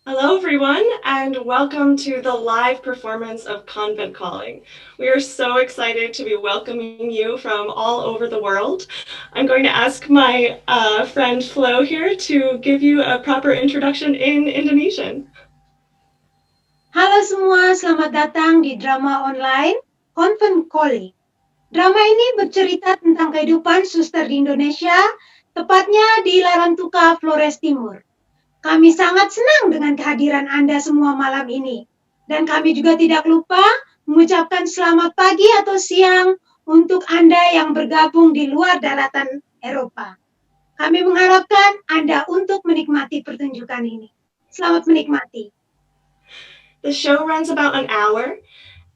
Hello, everyone, and welcome to the live performance of Convent Calling. We are so excited to be welcoming you from all over the world. I'm going to ask my friend Flo here to give you a proper introduction in Indonesian. Halo semua, selamat datang di drama online Convent Calling. Drama ini bercerita tentang kehidupan suster di Indonesia, tepatnya di Larantuka, Flores Timur. Kami sangat senang dengan kehadiran Anda semua malam ini. Dan kami juga tidak lupa mengucapkan selamat pagi atau siang untuk Anda yang bergabung di luar daratan Eropa. Kami mengharapkan Anda untuk menikmati pertunjukan ini. Selamat menikmati. The show runs about an hour.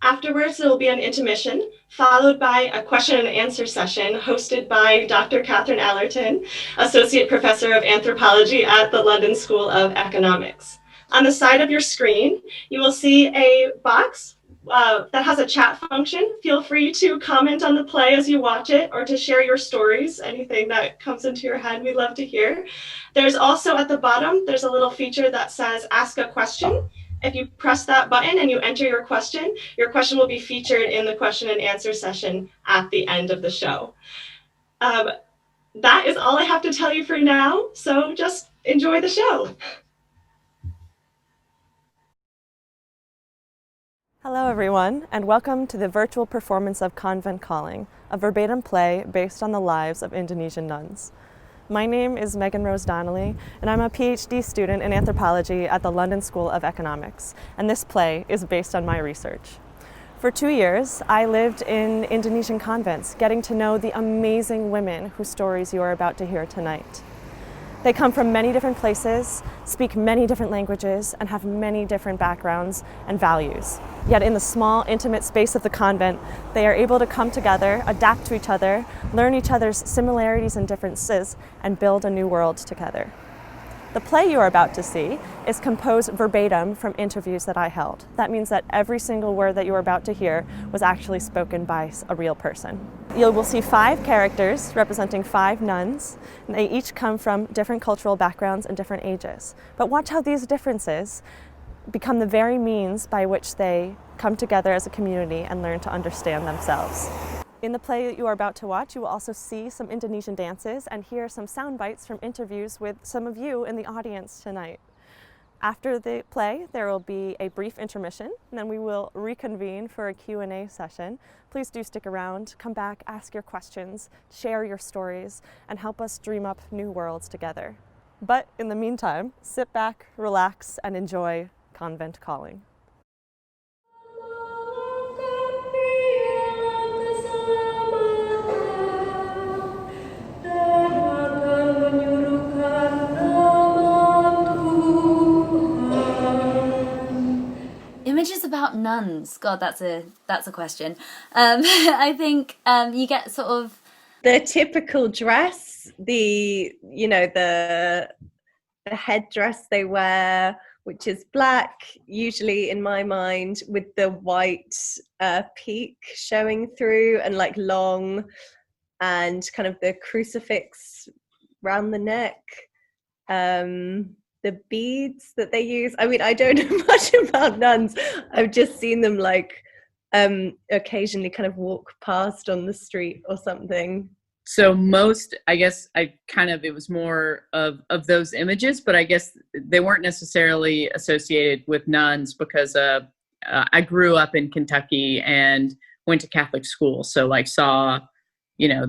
Afterwards, there will be an intermission, followed by a question and answer session hosted by Dr. Catherine Allerton, Associate Professor of Anthropology at the London School of Economics. On the side of your screen, you will see a box that has a chat function. Feel free to comment on the play as you watch it or to share your stories, anything that comes into your head, we'd love to hear. There's also at the bottom, there's a little feature that says ask a question. If you press that button and you enter your question will be featured in the question and answer session at the end of the show. That is all I have to tell you for now, so just enjoy the show. Hello, everyone, and welcome to the virtual performance of Convent Calling, a verbatim play based on the lives of Indonesian nuns. My name is Megan Rose Donnelly, and I'm a PhD student in anthropology at the London School of Economics, and this play is based on my research. For 2 years, I lived in Indonesian convents, getting to know the amazing women whose stories you are about to hear tonight. They come from many different places, speak many different languages, and have many different backgrounds and values. Yet in the small, intimate space of the convent, they are able to come together, adapt to each other, learn each other's similarities and differences, and build a new world together. The play you are about to see is composed verbatim from interviews that I held. That means that every single word that you are about to hear was actually spoken by a real person. You will see 5 characters representing 5 nuns, and they each come from different cultural backgrounds and different ages. But watch how these differences become the very means by which they come together as a community and learn to understand themselves. In the play that you are about to watch, you will also see some Indonesian dances and hear some sound bites from interviews with some of you in the audience tonight. After the play, there will be a brief intermission, and then we will reconvene for a Q&A session. Please do stick around, come back, ask your questions, share your stories, and help us dream up new worlds together. But in the meantime, sit back, relax, and enjoy Convent Calling. Images about nuns. God, that's a question. I think you get sort of the typical dress, the headdress they wear, which is black, usually in my mind, with the white peak showing through and like long, and kind of the crucifix round the neck. The beads that they use. I mean, I don't know much about nuns. I've just seen them like occasionally kind of walk past on the street or something. So I guess it was more of those images, but I guess they weren't necessarily associated with nuns because I grew up in Kentucky and went to Catholic school. So like saw,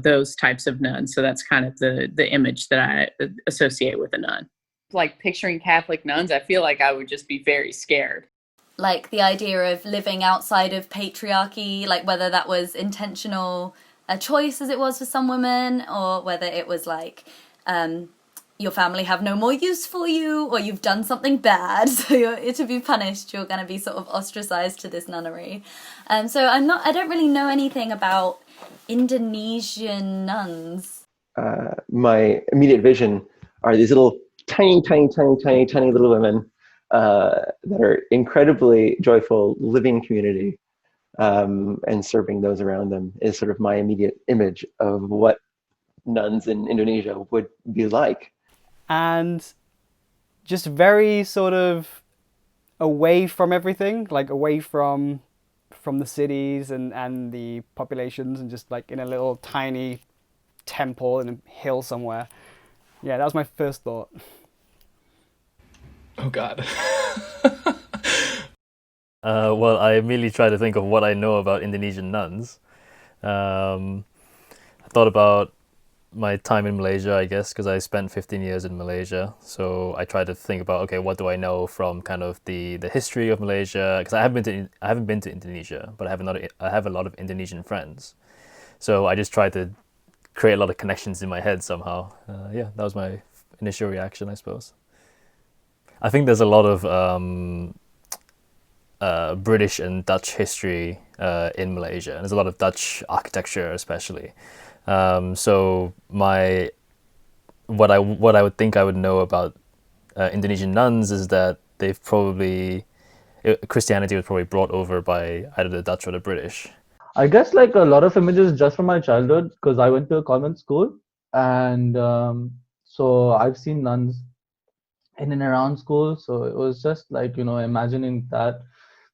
those types of nuns. So that's kind of the image that I associate with a nun. Like picturing Catholic nuns, I feel like I would just be very scared. Like the idea of living outside of patriarchy, like whether that was intentional a choice as it was for some women, or whether it was like your family have no more use for you, or you've done something bad, so you're to be punished, you're going to be sort of ostracized to this nunnery. So I don't really know anything about Indonesian nuns. My immediate vision are these little tiny little women that are incredibly joyful, living community, and serving those around them is sort of my immediate image of what nuns in Indonesia would be like. And just very sort of away from everything, like away from the cities and the populations, and just like in a little tiny temple in a hill somewhere. Yeah, that was my first thought. Oh God. Well, I immediately try to think of what I know about Indonesian nuns. I thought about my time in Malaysia, I guess, because I spent 15 years in Malaysia. So I try to think about, okay, what do I know from kind of the history of Malaysia? Because I haven't been to Indonesia, but I have a lot of Indonesian friends. So I just try to create a lot of connections in my head somehow. Yeah, that was my initial reaction, I suppose. I think there's a lot of British and Dutch history in Malaysia, and there's a lot of Dutch architecture, especially. So what I would think I would know about Indonesian nuns is that Christianity was probably brought over by either the Dutch or the British. I guess like a lot of images just from my childhood, because I went to a convent school, and so I've seen nuns in and around school. So it was just like, imagining that.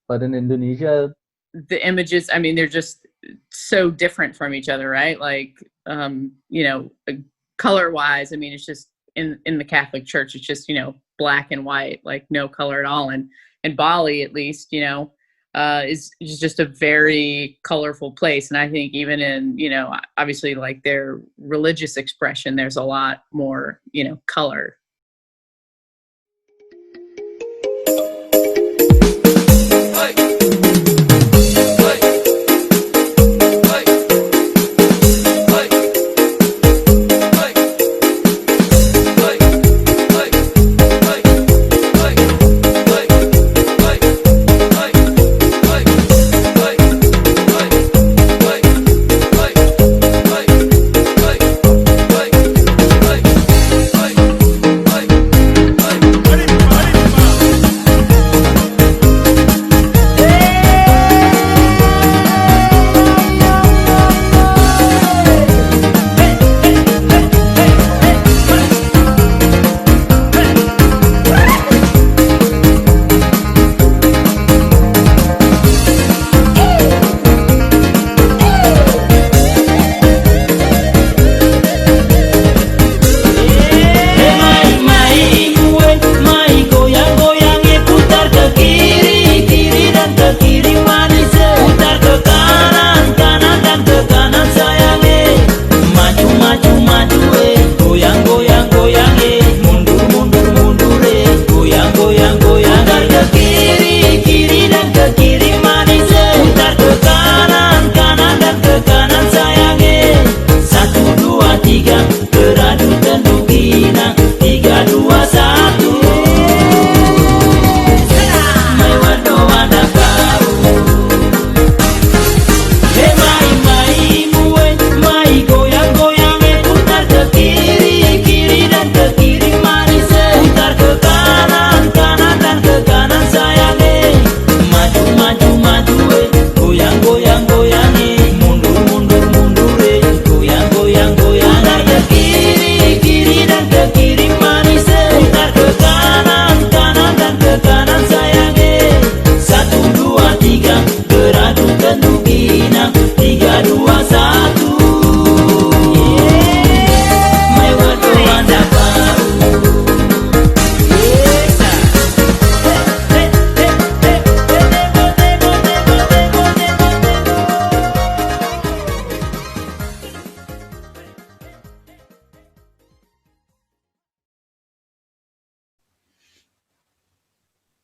But in Indonesia, the images, I mean, they're just so different from each other, right? Like, color wise, I mean, it's just in the Catholic Church, it's just, black and white, like no color at all. And Bali, at least, is just a very colorful place. And I think even in, obviously like their religious expression, there's a lot more, color.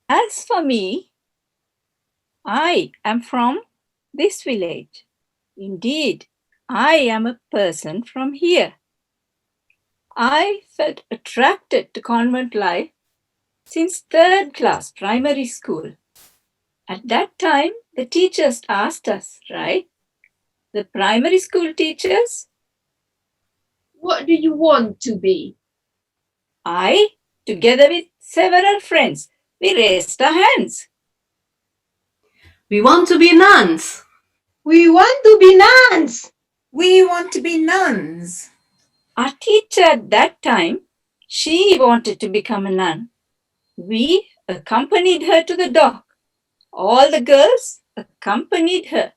As for me, I am from this village. Indeed, I am a person from here. I felt attracted to convent life since 3rd class primary school. At that time, the teachers asked us, right? The primary school teachers, what do you want to be? I, together with several friends, we raised our hands. We want to be nuns. We want to be nuns. We want to be nuns. Our teacher at that time, she wanted to become a nun. We accompanied her to the dock. All the girls accompanied her.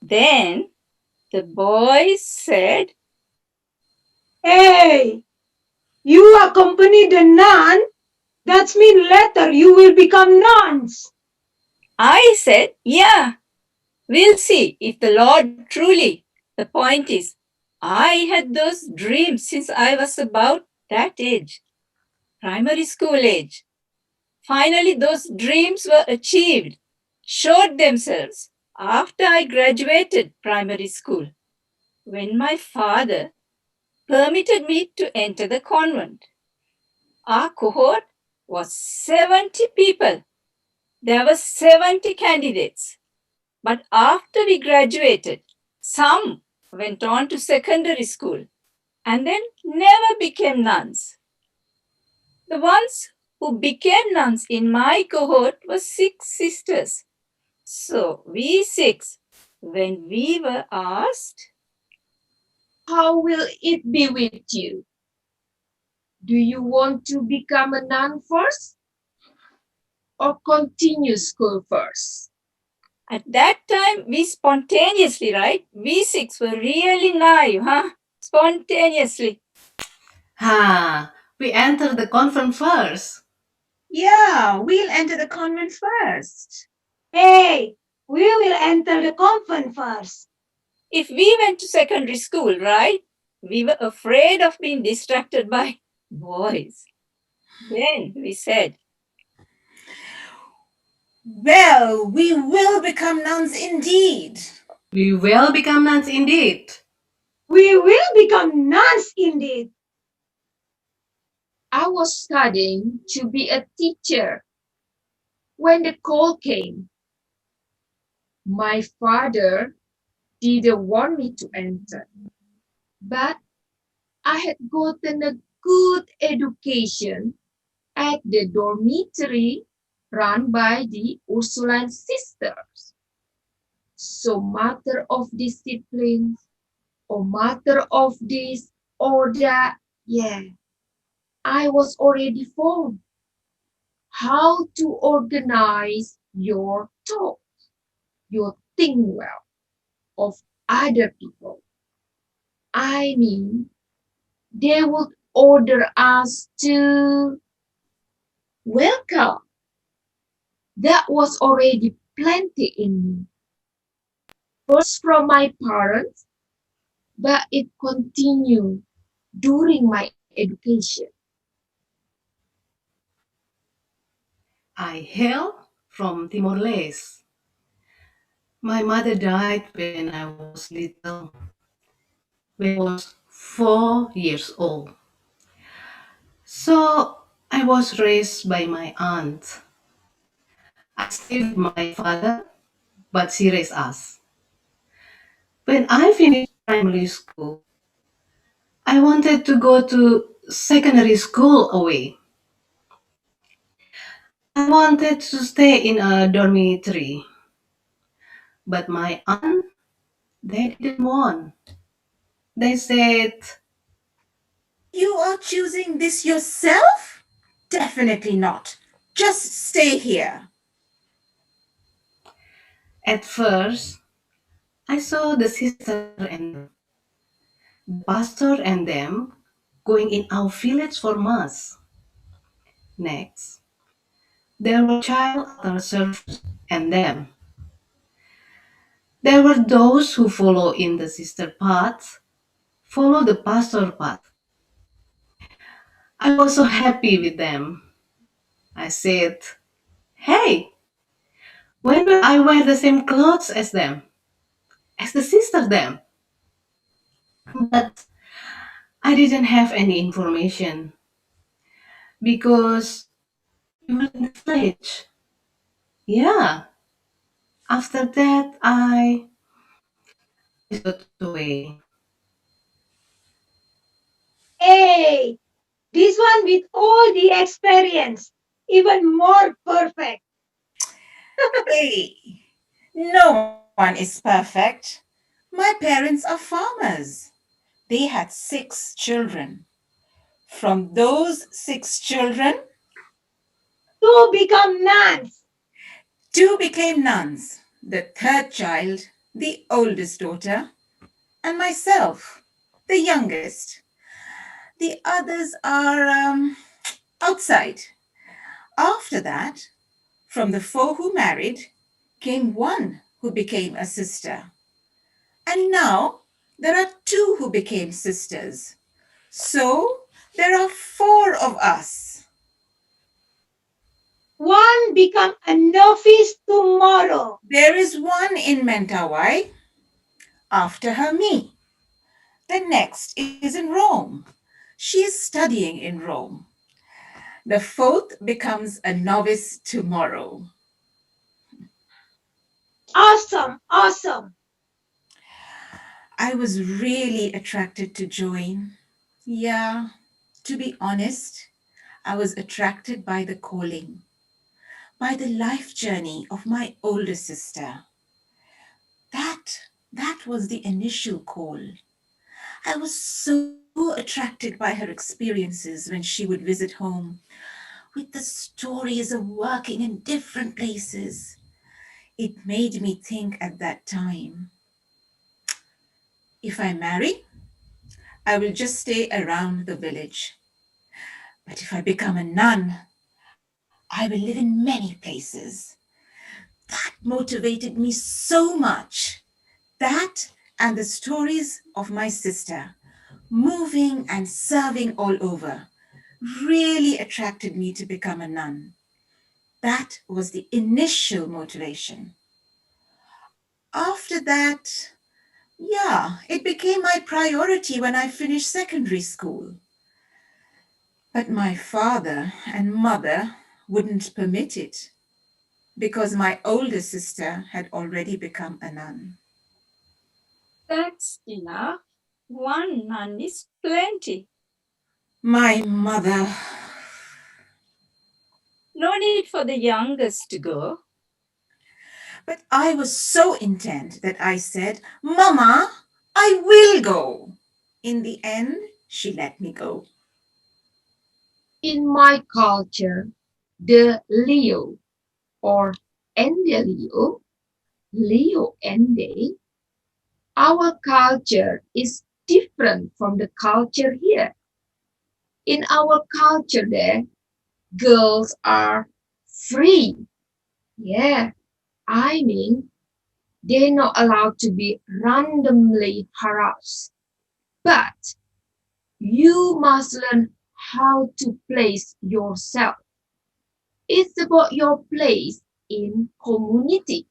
Then the boys said, Hey, you accompanied a nun? That means later you will become nuns. I said, yeah, we'll see if the Lord truly. The point is, I had those dreams since I was about that age, primary school age. Finally, those dreams were achieved, showed themselves after I graduated primary school, when my father permitted me to enter the convent. Our cohort was 70 people. There were 70 candidates. But after we graduated, some went on to secondary school and then never became nuns. The ones who became nuns in my cohort were 6 sisters. So we 6, when we were asked, How will it be with you? Do you want to become a nun first or continue school first? at that time, we spontaneously, right? We 6 were really naive, huh? Spontaneously. We enter the convent first. Yeah, we'll enter the convent first. Hey, we will enter the convent first. If we went to secondary school, right? We were afraid of being distracted by boys. Then we said, Well, we will become nuns indeed. We will become nuns indeed. We will become nuns indeed. I was studying to be a teacher when the call came. My father didn't want me to enter, but I had gotten a good education at the dormitory run by the Ursuline sisters. So matter of discipline or matter of this or that, yeah, I was already formed. How to organize your thoughts, your think well of other people. I mean, they would order us to welcome. That was already plenty in me. First from my parents, but it continued during my education. I hail from Timor-Leste. My mother died when I was little, when I was 4 years old. So I was raised by my aunt. I stayed with my father, but she raised us. When I finished primary school, I wanted to go to secondary school away. I wanted to stay in a dormitory, but my aunt, they didn't want. They said, You are choosing this yourself? Definitely not. Just stay here. at first, I saw the sister and the pastor and them going in our village for mass. Next, there were child altar service and them. There were those who follow in the sister path, follow the pastor path. I was so happy with them. I said, hey, when will I wear the same clothes as them, as the sister them? But I didn't have any information because we were in the village. Yeah, after that I got away. Hey, this one with all the experience, even more perfect. Hey, no one is perfect. My parents are farmers. They had 6 children. From those 6 children, to become nuns. 2 became nuns. The third child, the oldest daughter, and myself, the youngest. The others are outside. After that, from the 4 who married, came 1 who became a sister. And now there are 2 who became sisters. So there are 4 of us. 1 become a novice tomorrow. There is 1 in Mentawai. After her, me. The next is in Rome. She is studying in Rome. The 4th becomes a novice tomorrow. Awesome, awesome. I was really attracted to join. Yeah, to be honest, I was attracted by the calling, by the life journey of my older sister. That was the initial call. I was so attracted by her experiences when she would visit home, with the stories of working in different places. It made me think at that time, if I marry, I will just stay around the village. But if I become a nun, I will live in many places. That motivated me so much. That and the stories of my sister, moving and serving all over, really attracted me to become a nun. That was the initial motivation. After that, yeah, it became my priority when I finished secondary school. But my father and mother wouldn't permit it because my older sister had already become a nun. That's enough. 1 nun is plenty. My mother. No need for the youngest to go. But I was so intent that I said, Mama, I will go. In the end, she let me go. In my culture, the Leo or Ende Leo Ende, our culture is different from the culture here. In our culture there, girls are free. Yeah, I mean, they're not allowed to be randomly harassed. But you must learn how to place yourself. It's about your place in community.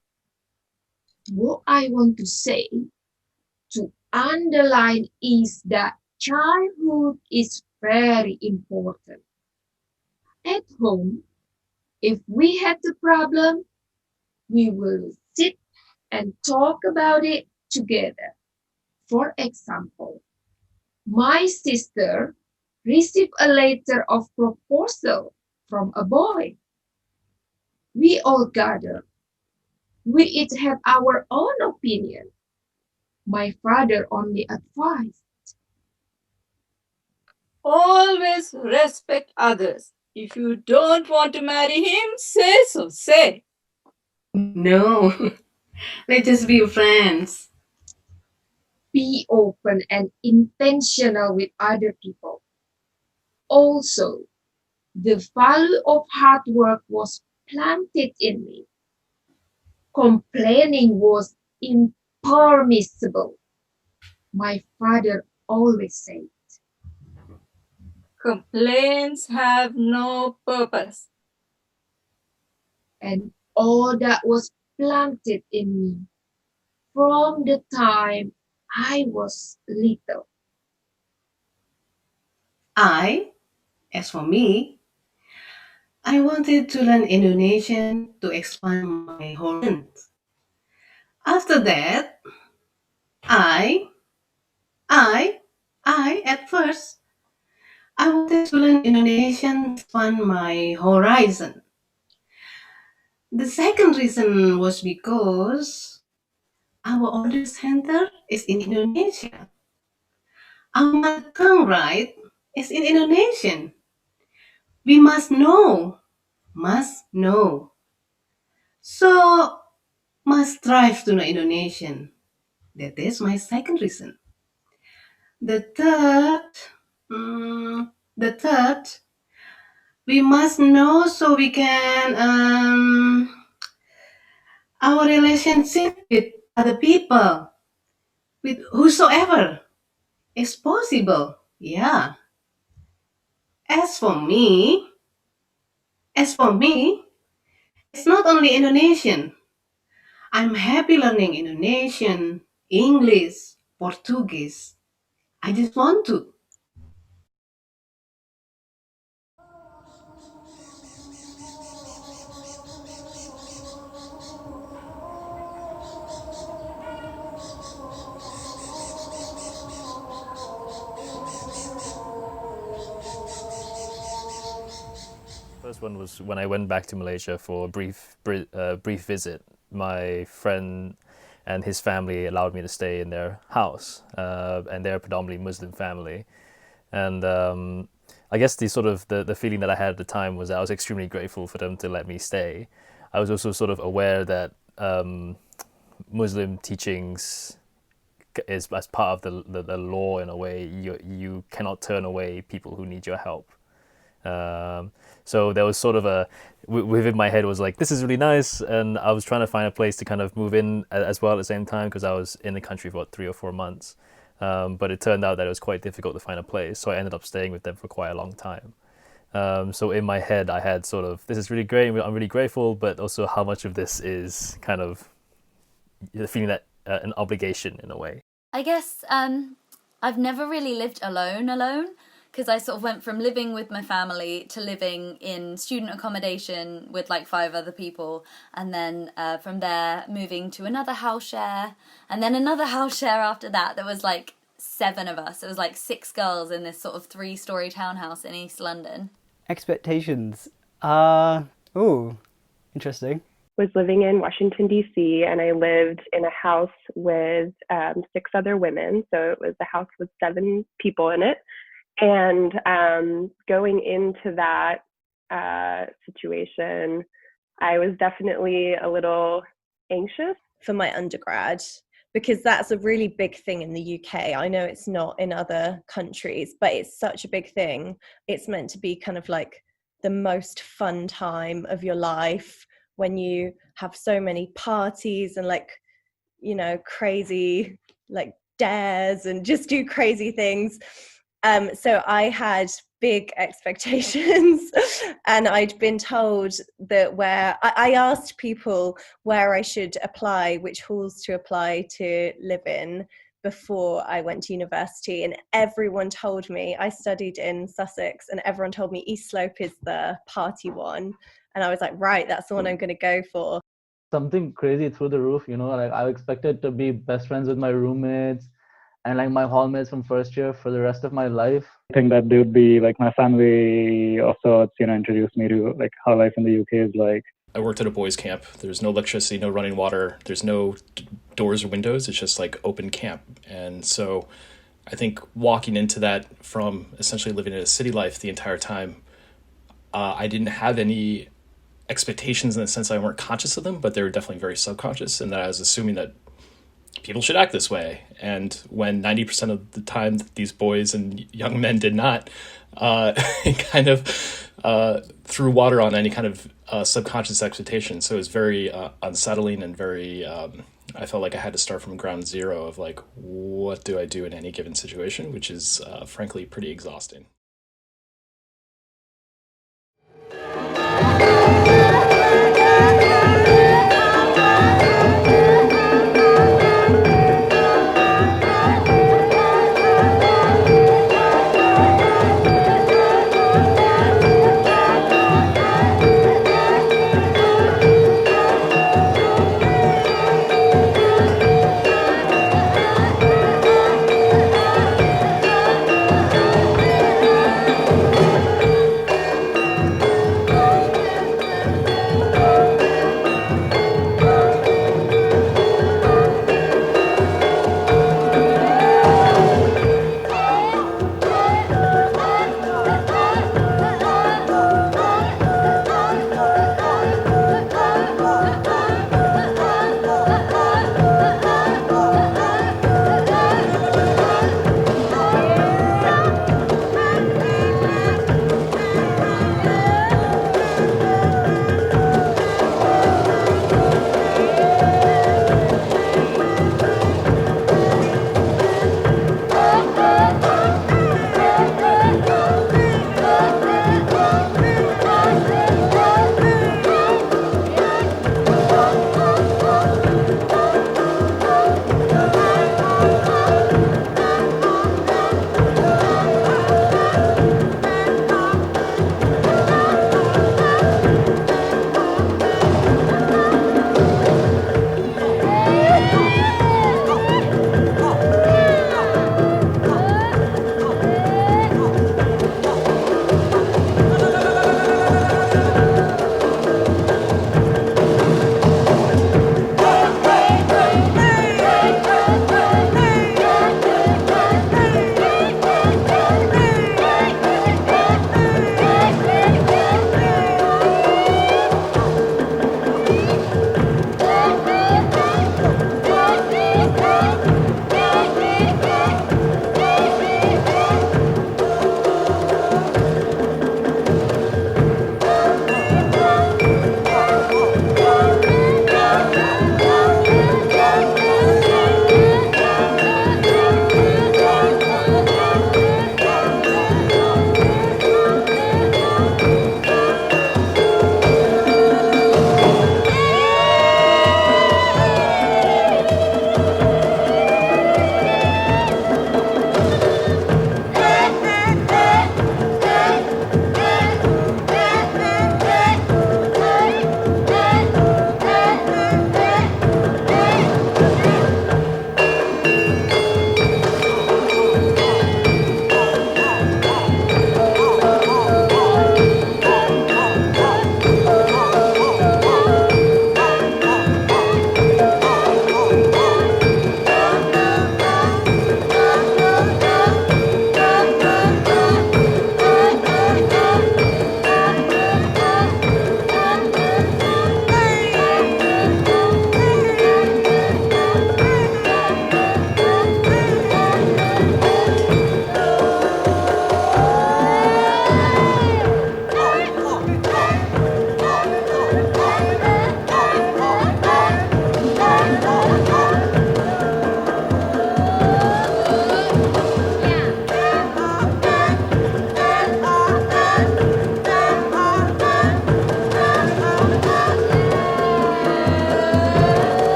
What I want to say, to underline, is that childhood is very important. At home, if we had a problem, we will sit and talk about it together. For example, my sister received a letter of proposal from a boy. We all gathered. We each had our own opinion. My father only advised. Always respect others. If you don't want to marry him, say so, say. No, let's just be friends. Be open and intentional with other people. Also, the value of hard work was planted in me. Complaining was impermissible. My father always said. Complaints have no purpose. And all that was planted in me from the time I was little. As for me, I wanted to learn Indonesian to expand my horizons. After that, I, at first, I wanted to learn Indonesian to expand my horizon. The second reason was because our order center is in Indonesia. Our mother tongue, right, is in Indonesian. We must know must know. So, must strive to know Indonesian. That is my second reason. The third, the third, we must know so we can our relationship with other people, with whosoever is possible. Yeah. As for me, as for me, it's not only Indonesian. I'm happy learning Indonesian, English, Portuguese. I just want to. First one was when I went back to Malaysia for a brief visit. My friend and his family allowed me to stay in their house, and they're a predominantly Muslim family. And I guess the sort of the feeling that I had at the time was that I was extremely grateful for them to let me stay. I was also sort of aware that Muslim teachings is as part of the law in a way. You cannot turn away people who need your help. So there was sort of within my head was like, this is really nice, and I was trying to find a place to kind of move in as well at the same time because I was in the country for 3 or 4 months. But it turned out that it was quite difficult to find a place, so I ended up staying with them for quite a long time. So in my head, I had sort of, this is really great, I'm really grateful, but also how much of this is kind of the feeling that an obligation in a way. I guess I've never really lived alone, because I sort of went from living with my family to living in student accommodation with like 5 other people, and then from there moving to another house share, and then another house share after that. There was like 7 of us. It was like 6 girls in this sort of 3-story townhouse in East London. Expectations. Interesting. Was living in Washington, D.C., and I lived in a house with 6 other women. So it was a house with 7 people in it. And going into that situation, I was definitely a little anxious. For my undergrad, because that's a really big thing in the UK. I know it's not in other countries, but it's such a big thing. It's meant to be kind of like the most fun time of your life when you have so many parties and like, you know, crazy like dares and just do crazy things. So I had big expectations and I'd been told that where I asked people where I should apply, which halls to apply to live in before I went to university, and everyone told me, I studied in Sussex, and everyone told me East Slope is the party one, and I was like, right, that's the one I'm going to go for. Something crazy through the roof, you know, like I expected to be best friends with my roommates and like my hallmates from first year for the rest of my life. I think that they would be like my family of sorts, you know, introduced me to like how life in the UK is like. I worked at a boys' camp. There's no electricity, no running water. There's no doors or windows. It's just like open camp. And so I think walking into that from essentially living in a city life the entire time, I didn't have any expectations in the sense I weren't conscious of them, but they were definitely very subconscious, and that I was assuming that people should act this way. And when 90% of the time these boys and young men did not, it kind of threw water on any kind of subconscious expectation. So it was very unsettling and very, I felt like I had to start from ground zero of like, what do I do in any given situation, which is frankly pretty exhausting.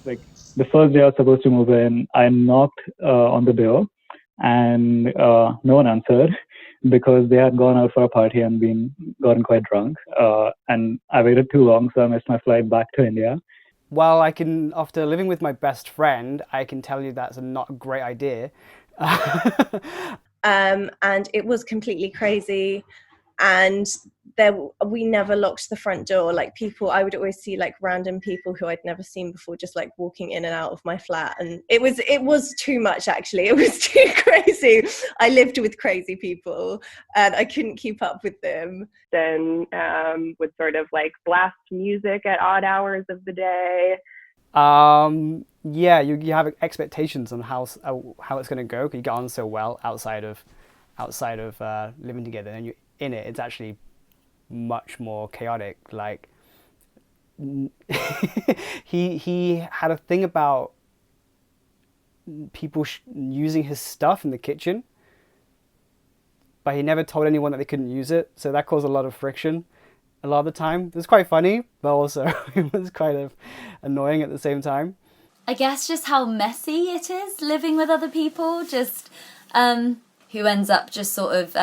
Like the first day I was supposed to move in, I knocked on the door, and no one answered because they had gone out for a party and gotten quite drunk. And I waited too long, so I missed my flight back to India. Well, after living with my best friend, I can tell you that's not a great idea. And it was completely crazy. And we never locked the front door. Like I would always see like random people who I'd never seen before just like walking in and out of my flat, and it was too much. Actually, it was too crazy. I lived with crazy people and I couldn't keep up with them. Then would sort of like blast music at odd hours of the day. Yeah, you have expectations on how it's going to go, because you get on so well outside of living together, and you in it, it's actually much more chaotic. Like he had a thing about people using his stuff in the kitchen, but he never told anyone that they couldn't use it, so that caused a lot of friction a lot of the time. It was quite funny, but also it was kind of annoying at the same time. I guess just how messy it is living with other people, just who ends up just sort of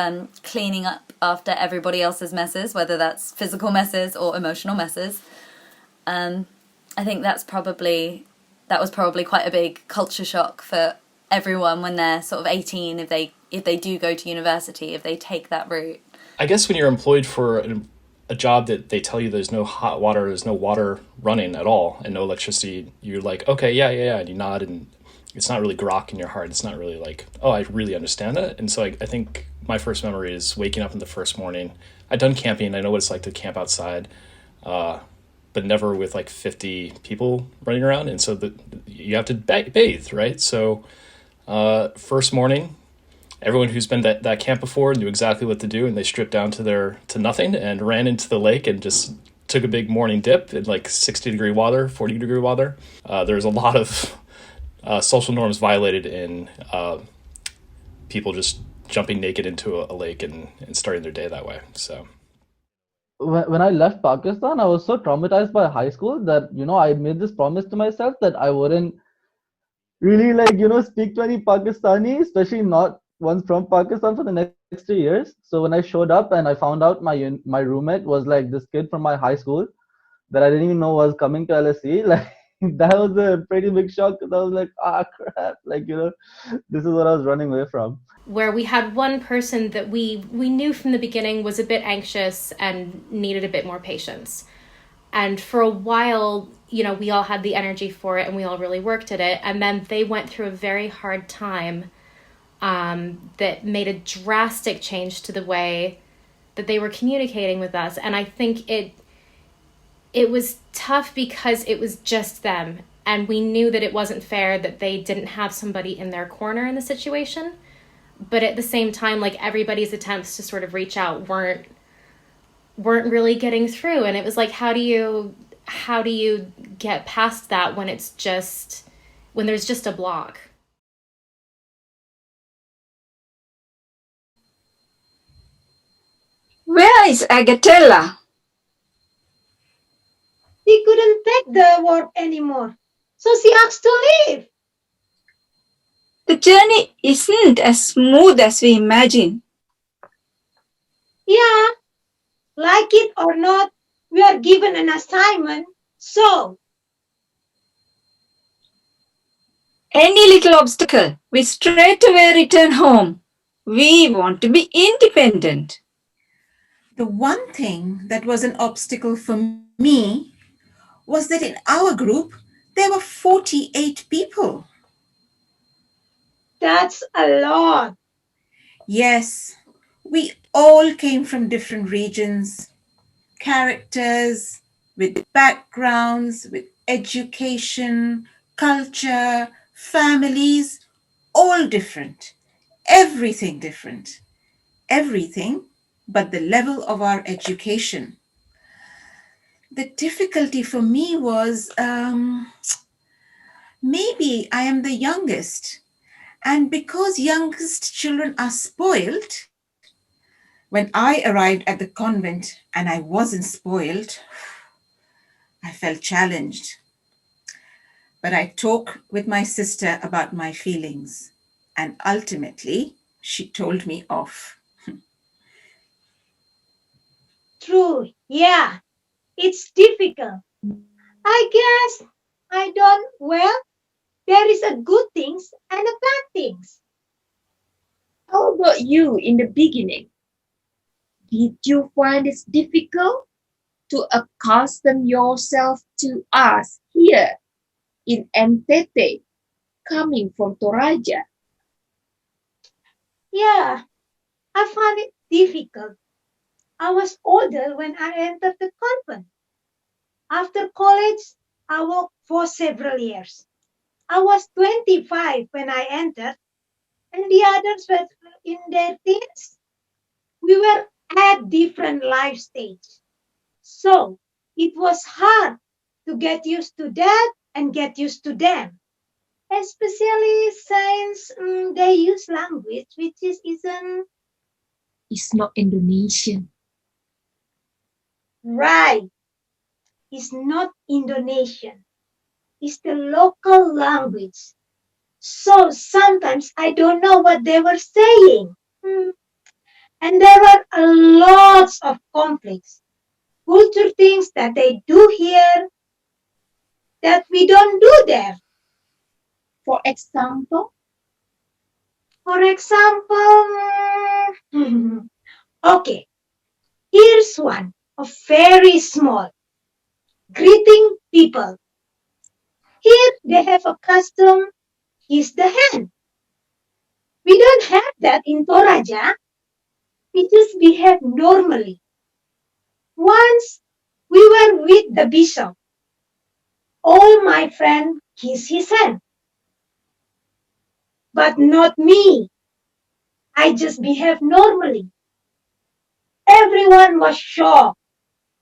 cleaning up after everybody else's messes, whether that's physical messes or emotional messes. I think that was probably quite a big culture shock for everyone when they're sort of 18, if they do go to university, if they take that route. I guess when you're employed for a job that they tell you there's no hot water, there's no water running at all, and no electricity, you're like, okay, yeah, and you nod, and it's not really grok in your heart. It's not really like, oh, I really understand that. And so I think my first memory is waking up in the first morning. I'd done camping. I know what it's like to camp outside, but never with like 50 people running around. And so you have to bathe, right? So first morning, everyone who's been that camp before knew exactly what to do, and they stripped down to nothing and ran into the lake and just took a big morning dip in like 60-degree water, 40-degree water. There's a lot of social norms violated in people just jumping naked into a lake and starting their day that way. So when I left Pakistan, I was so traumatized by high school that I made this promise to myself that I wouldn't really speak to any Pakistani, especially not ones from Pakistan, for the next 3 years. So when I showed up and I found out my roommate was like this kid from my high school that I didn't even know was coming to LSE, like that was a pretty big shock, because I was like, crap, this is what I was running away from. Where we had one person that we knew from the beginning was a bit anxious and needed a bit more patience. And for a while, we all had the energy for it and we all really worked at it. And then they went through a very hard time that made a drastic change to the way that they were communicating with us. And I think it was tough because it was just them. And we knew that it wasn't fair that they didn't have somebody in their corner in the situation. But at the same time, like, everybody's attempts to sort of reach out weren't really getting through. And it was like, how do you get past that when there's just a block? Where is Agatella? She couldn't take the work anymore, so she asked to leave. The journey isn't as smooth as we imagine. Yeah, like it or not, we are given an assignment, so any little obstacle, we straight away return home. We want to be independent. The one thing that was an obstacle for me was that in our group, there were 48 people. That's a lot. Yes, we all came from different regions, characters, with backgrounds, with education, culture, families, all different, everything different, everything but the level of our education. The difficulty for me was maybe I am the youngest, and because youngest children are spoiled, when I arrived at the convent and I wasn't spoiled, I felt challenged. but I talk with my sister about my feelings, and ultimately, she told me off. True, yeah, it's difficult. I guess I don't, well, there is a good things and a bad things. How about you in the beginning? Did you find it difficult to accustom yourself to us here in NTT, coming from Toraja? Yeah, I found it difficult. I was older when I entered the convent. After college, I worked for several years. I was 25 when I entered, and the others were in their teens. We were at different life stages. So it was hard to get used to that and get used to them. Especially since they use language which isn't It's not Indonesian. right. It's not Indonesian. It's the local language. So sometimes I don't know what they were saying. And there are a lots of conflicts, culture things that they do here that we don't do there. For example? For example, okay, here's one, a very small, greeting people. Here they have a custom, kiss the hand. We don't have that in Toraja. We just behave normally. Once we were with the bishop. All my friends kiss his hand. But not me. I just behave normally. Everyone was shocked.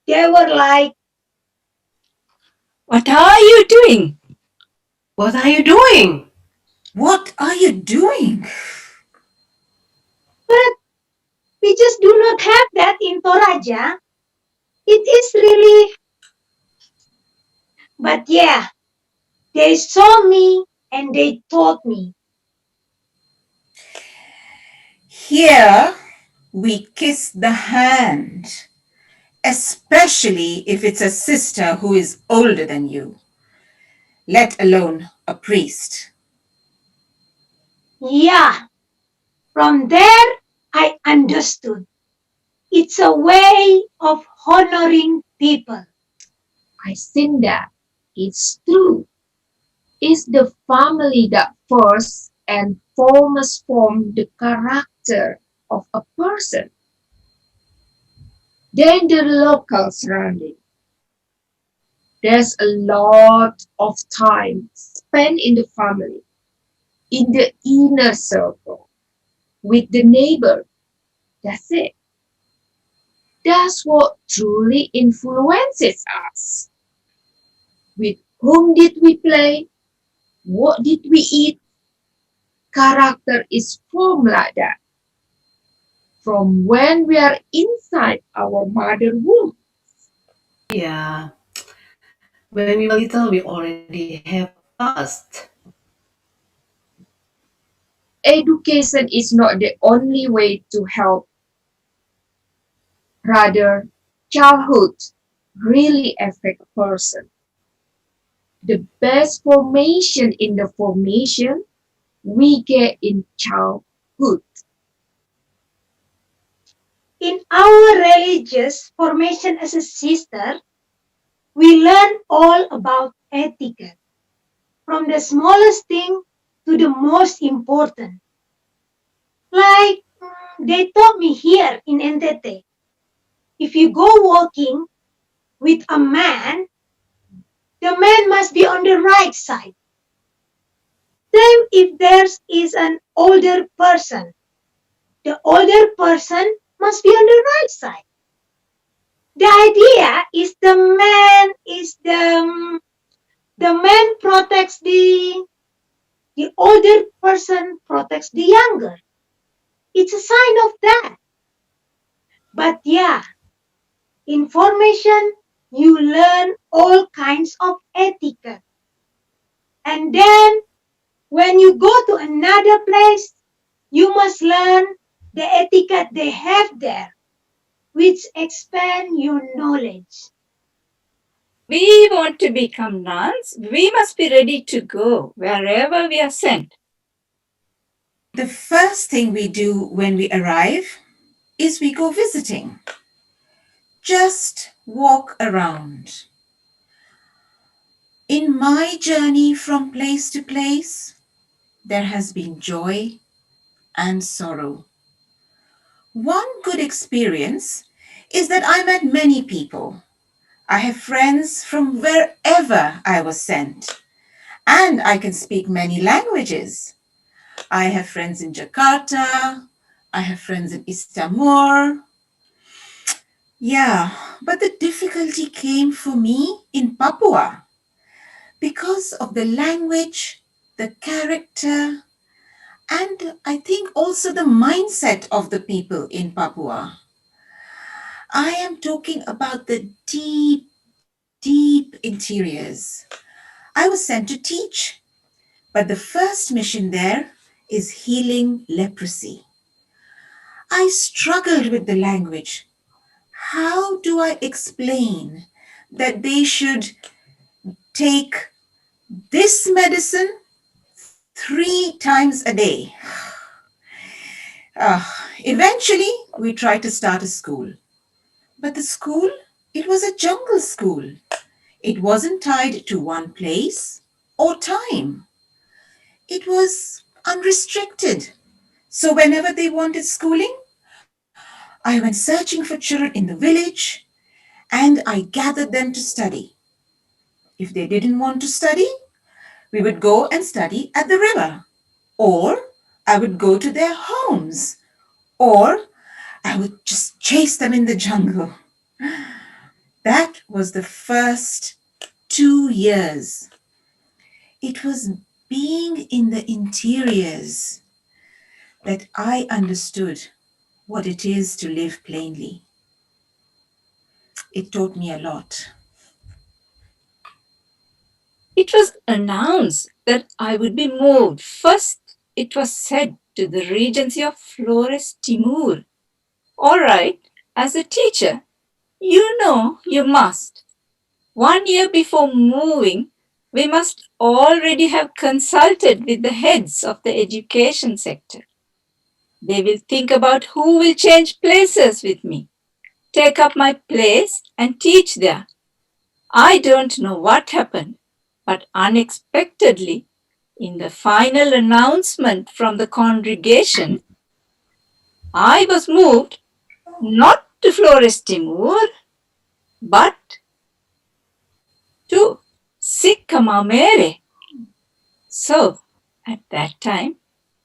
They were like, What are you doing? What are you doing? What are you doing? but we just do not have that in Toraja. It is really, but yeah, they saw me and they taught me. Here, we kiss the hand, especially if it's a sister who is older than you, let alone a priest. Yeah, from there I understood. It's a way of honoring people. I think that it's true. It's the family that first and foremost form the character of a person. Then the local surrounding. There's a lot of time spent in the family, in the inner circle, with the neighbor. That's it. That's what truly influences us. With whom did we play? What did we eat? Character is formed like that. From when we are inside our mother womb. Yeah. When we were little, we already have past. Education is not the only way to help. Rather, childhood really affects a person. The best formation in the formation we get in childhood. In our religious formation as a sister, we learn all about etiquette, from the smallest thing to the most important. Like they taught me here in NTT, if you go walking with a man, the man must be on the right side. Same if there is an older person, the older person must be on the right side. The idea is the man protects the older person protects the younger. It's a sign of that. But yeah, information, you learn all kinds of etiquette. And then, when you go to another place, you must learn the etiquette they have there, which expand your knowledge. We want to become nuns. We must be ready to go wherever we are sent. The first thing we do when we arrive is we go visiting. Just walk around. In my journey from place to place, there has been joy and sorrow. One good experience is that I met many people. I have friends from wherever I was sent, and I can speak many languages. I have friends in Jakarta, I have friends in Istanbul. Yeah, but the difficulty came for me in Papua because of the language, the character, and I think also the mindset of the people in Papua. I am talking about the deep, deep interiors. I was sent to teach, but the first mission there is healing leprosy. I struggled with the language. How do I explain that they should take this medicine 3 times a day? Eventually, we tried to start a school. But the school, it was a jungle school. It wasn't tied to one place or time. It was unrestricted. So whenever they wanted schooling, I went searching for children in the village and I gathered them to study. If they didn't want to study, we would go and study at the river. Or I would go to their homes. Or I would just chase them in the jungle. That was the first 2 years. It was being in the interiors that I understood what it is to live plainly. It taught me a lot. It was announced that I would be moved. First, it was said to the Regency of Flores Timur. All right, as a teacher, you know you must. 1 year before moving, we must already have consulted with the heads of the education sector. They will think about who will change places with me, take up my place and teach there. I don't know what happened, but unexpectedly, in the final announcement from the congregation, I was moved not to Flores Timur, but to Sikamamere. So, at that time,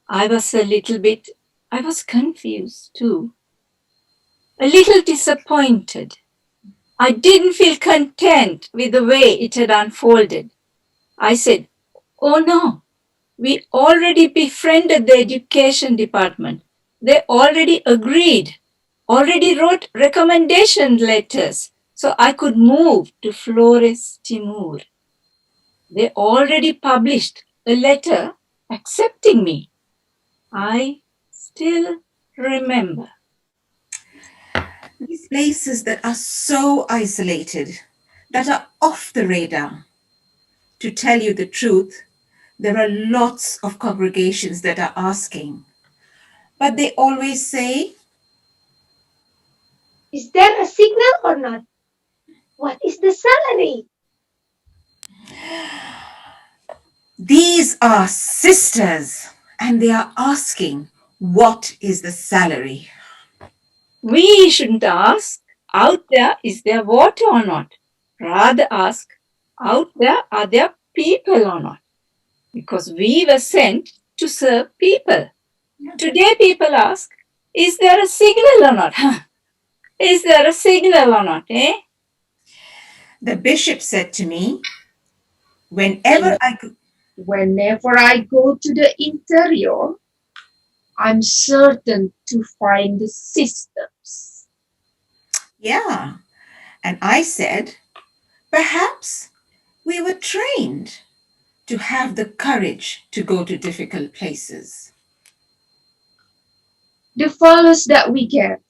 I was confused too, a little disappointed. I didn't feel content with the way it had unfolded. I said, "Oh no, we already befriended the education department. They already agreed, already wrote recommendation letters so I could move to Flores Timur. They already published a letter accepting me." I still remember. These places that are so isolated, that are off the radar. To tell you the truth, there are lots of congregations that are asking, but they always say, Is there a signal or not? What is the salary? these are sisters, and they are asking, what is the salary? We shouldn't ask, out there, is there water or not? Rather ask, out there, are there people or not? Because we were sent to serve people. Today people ask, is there a signal or not? Is there a signal or not, eh? The bishop said to me, whenever I go to the interior, I'm certain to find the systems. Yeah. And I said, perhaps we were trained to have the courage to go to difficult places? The values that we get,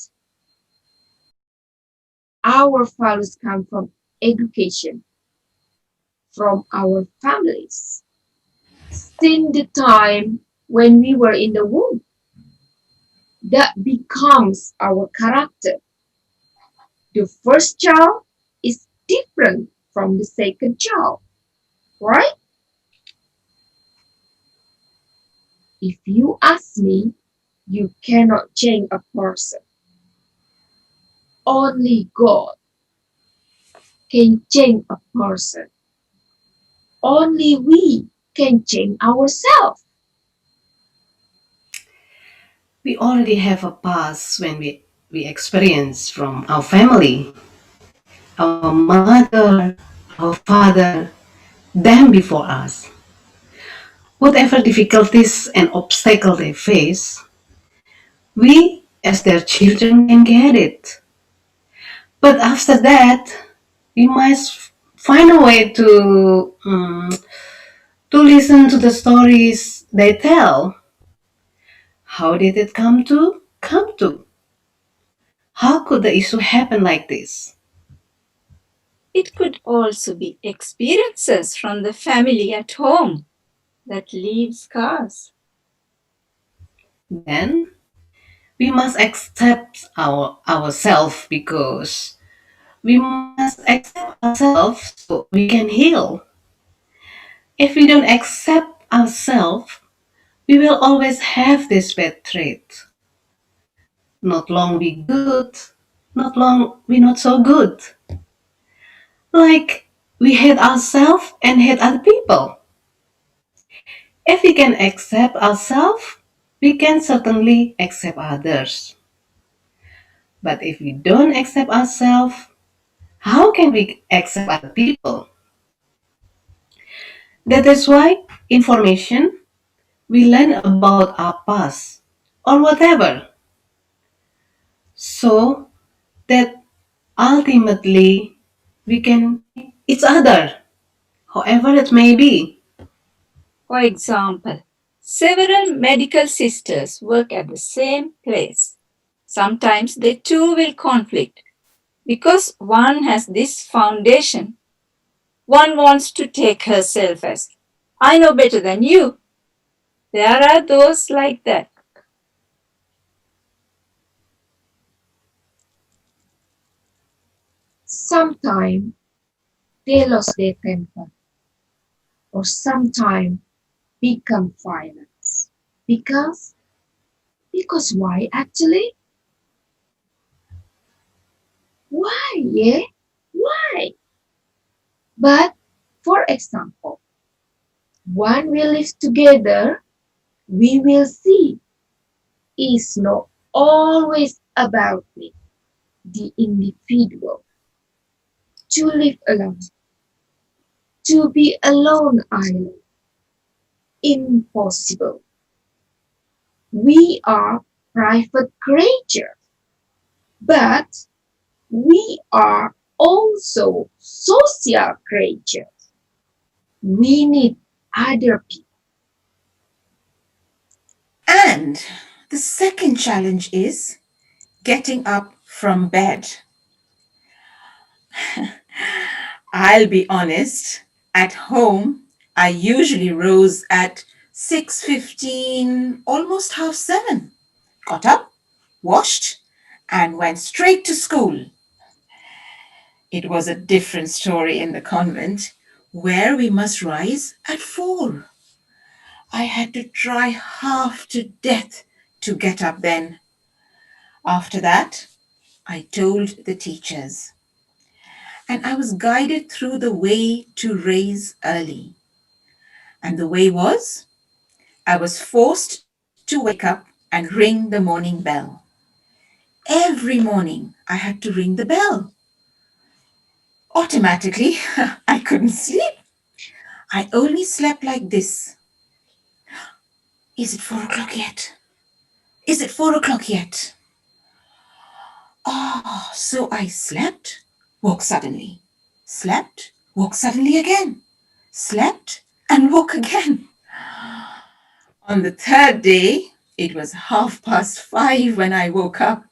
our values come from education, from our families, since the time when we were in the womb. That becomes our character. The first child is different from the second child, right? If you ask me, you cannot change a person. Only God can change a person. Only we can change ourselves. We already have a past when we experience from our family, our mother, our father, them before us. Whatever difficulties and obstacles they face, we as their children can get it. But after that, we must find a way to listen to the stories they tell. How did it come to? Come to? How could the issue happen like this? It could also be experiences from the family at home that leave scars. Then we must accept ourselves because we must accept ourselves so we can heal. If we don't accept ourselves, we will always have this bad trait. Not long be good, not long we not so good. Like we hate ourselves and hate other people. If we can accept ourselves, we can certainly accept others. But if we don't accept ourselves, how can we accept other people? That is why information we learn about our past or whatever, so that ultimately we can each other, however it may be. For example, several medical sisters work at the same place. Sometimes they too will conflict because one has this foundation. One wants to take herself as, I know better than you. There are those like that. Sometimes they lost their temper, or sometimes become violent. Because why actually? Why, yeah? Why? But for example, when we live together, we will see it's not always about me, the individual. To live alone, to be alone island, impossible. We are private creatures, but we are also social creatures. We need other people. And the second challenge is getting up from bed. I'll be honest, at home, I usually rose at 6:15, almost half 7. Got up, washed, and went straight to school. It was a different story in the convent, where we must rise at 4. I had to try half to death to get up then. After that, I told the teachers, and I was guided through the way to raise early. And the way was, I was forced to wake up and ring the morning bell. Every morning, I had to ring the bell. Automatically, I couldn't sleep. I only slept like this. Is it 4 o'clock yet? Is it 4 o'clock yet? Ah, so I slept, woke suddenly. Slept, woke suddenly again. Slept, and woke again. On the third day, it was 5:30 when I woke up.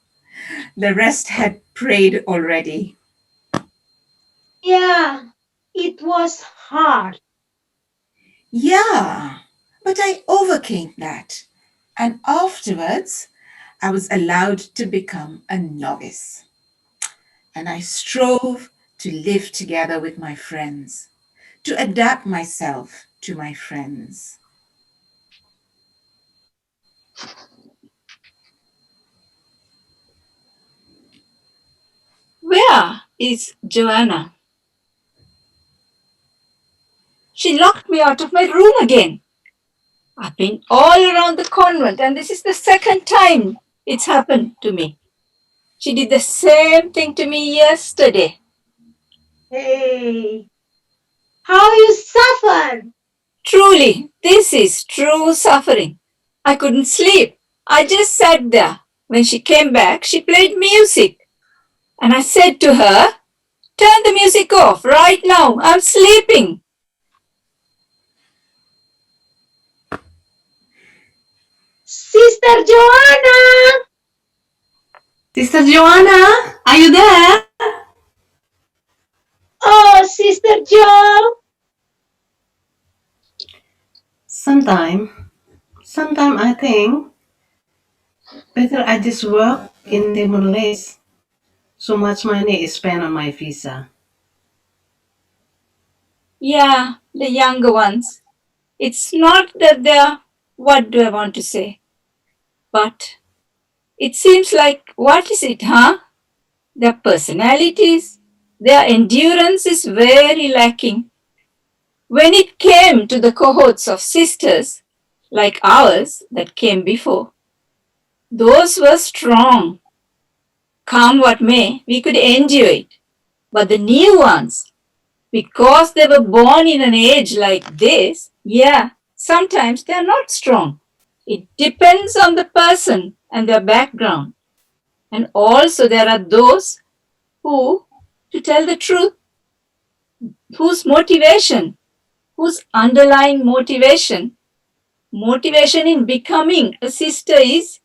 The rest had prayed already. Yeah, it was hard. Yeah, but I overcame that. And afterwards, I was allowed to become a novice. And I strove to live together with my friends, to adapt myself to my friends. Where is Joanna? She locked me out of my room again. I've been all around the convent, and this is the second time it's happened to me. She did the same thing to me yesterday. Hey, how you suffer? Truly, this is true suffering. I couldn't sleep. I just sat there. When she came back, she played music. And I said to her, "Turn the music off right now. I'm sleeping." Sister Joanna! Sister Joanna, are you there? Oh, Sister Jo! Sometime I think better I just work in the Malays. So much money is spent on my visa. Yeah, the younger ones. It's not that they're, what do I want to say? But it seems like, what is it, huh? Their personalities, their endurance is very lacking. When it came to the cohorts of sisters, like ours that came before, those were strong. Come what may, we could endure it. But the new ones, because they were born in an age like this, yeah, sometimes they're not strong. It depends on the person and their background. And also there are those who, to tell the truth, whose motivation, whose underlying motivation in becoming a sister is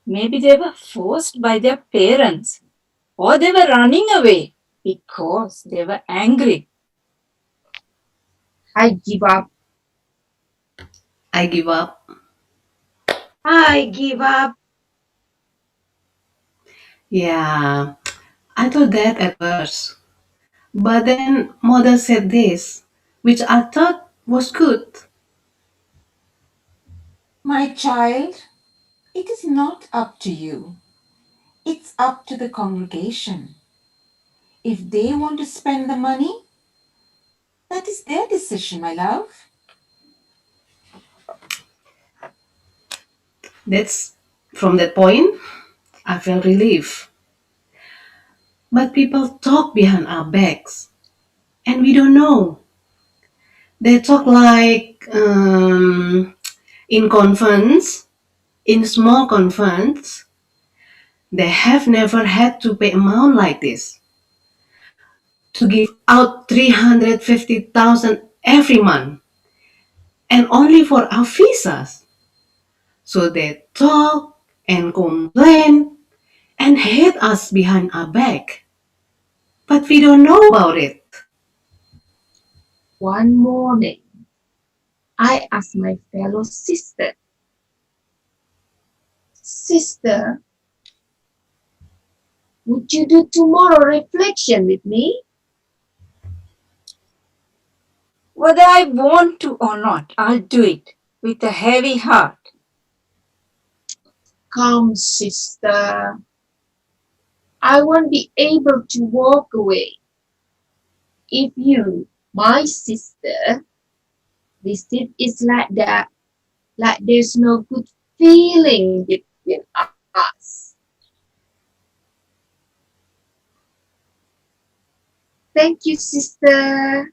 maybe they were forced by their parents or they were running away because they were angry. I give up. I give up. I give up. Yeah, I thought that at first. But then mother said this, which I thought was good. My child, it is not up to you. It's up to the congregation. If they want to spend the money, that is their decision, my love. That's from that point, I felt relief. But people talk behind our backs, and we don't know. They talk like in conference, in small conference, they have never had to pay amount like this. To give out 350,000 every month, and only for our visas. So they talk and complain and hate us behind our back. But we don't know about it. One morning, I asked my fellow sister, "Sister, would you do tomorrow reflection with me?" Whether I want to or not, I'll do it with a heavy heart. "Come, sister. I won't be able to walk away if you, my sister, visit is like that, like there's no good feeling between us." "Thank you, sister.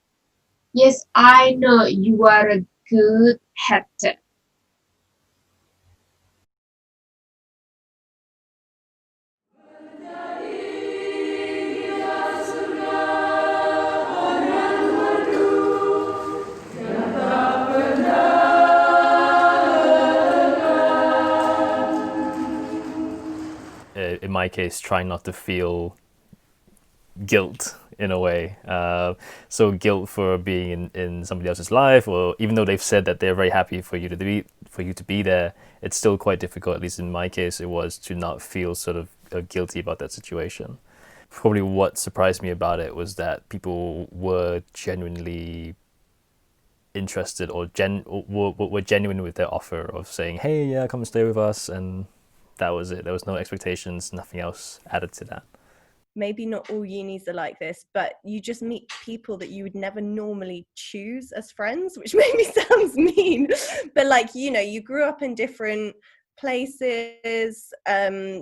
Yes, I know you are a good hatter." my case, trying not to feel guilt in a way. So guilt for being in somebody else's life, or even though they've said that they're very happy for you to be there, it's still quite difficult, at least in my case it was, to not feel sort of guilty about that situation. Probably what surprised me about it was that people were genuinely interested, or were genuine with their offer of saying, hey, yeah, come and stay with us, and that was it. There was no expectations, nothing else added to that. Maybe not all unis are like this, but you just meet people that you would never normally choose as friends, which maybe sounds mean, but like, you know, you grew up in different places,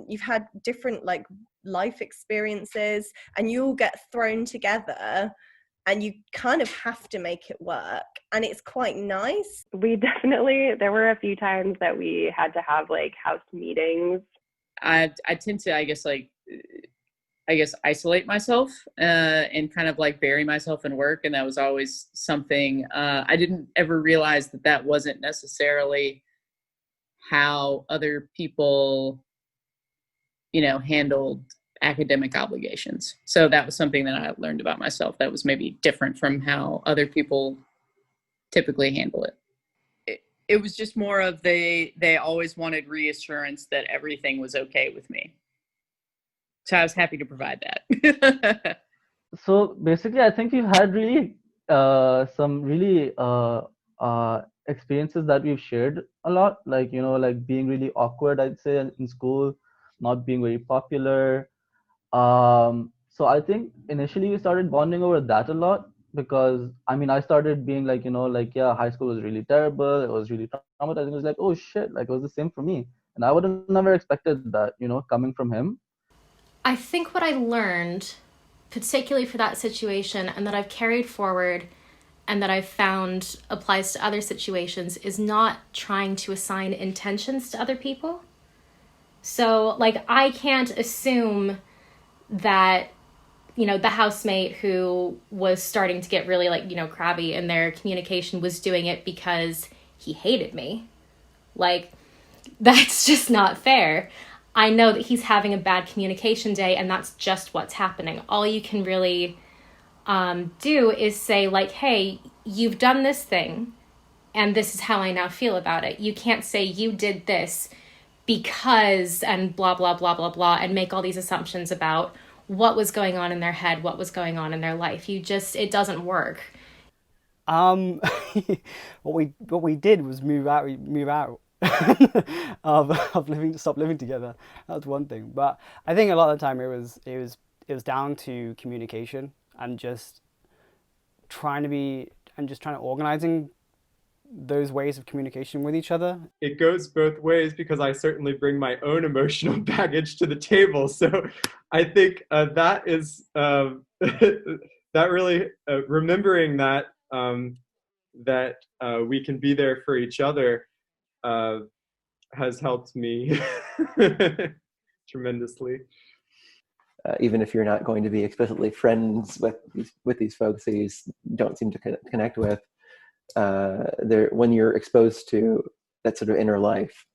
you've had different like life experiences, and you all get thrown together and you kind of have to make it work, and it's quite nice. There were a few times that we had to have like house meetings. I tend to, I guess isolate myself and kind of like bury myself in work. And that was always something, I didn't ever realize that wasn't necessarily how other people, you know, handled academic obligations. So that was something that I learned about myself that was maybe different from how other people typically handle it. It was just more of they always wanted reassurance that everything was okay with me. So I was happy to provide that. So basically, I think we've had really some really experiences that we've shared a lot, like, you know, like being really awkward, I'd say, in school, not being very popular. So I think initially we started bonding over that a lot, because I mean, I started being like, you know, like, yeah, high school was really terrible, it was really traumatizing. It was like, oh shit, like it was the same for me, and I would have never expected that, you know, coming from him. I think what I learned, particularly for that situation, and that I've carried forward and that I've found applies to other situations, is not trying to assign intentions to other people. So, like, I can't assume that, you know, the housemate who was starting to get really, like, you know, crabby in their communication was doing it because he hated me. Like, that's just not fair. I know that he's having a bad communication day, and that's just what's happening. All you can really do is say, like, hey, you've done this thing, and this is how I now feel about it. You can't say you did this because, and blah, blah, blah, blah, blah, and make all these assumptions about what was going on in their head, what was going on in their life. It doesn't work. What we did was move out stop living together. That's one thing, but I think a lot of the time it was down to communication and just trying to organizing those ways of communication with each other. It goes both ways, because I certainly bring my own emotional baggage to the table. So I think that is that really remembering that we can be there for each other has helped me tremendously. Even if you're not going to be explicitly friends with these folks that you don't seem to connect with, when you're exposed to that sort of inner life,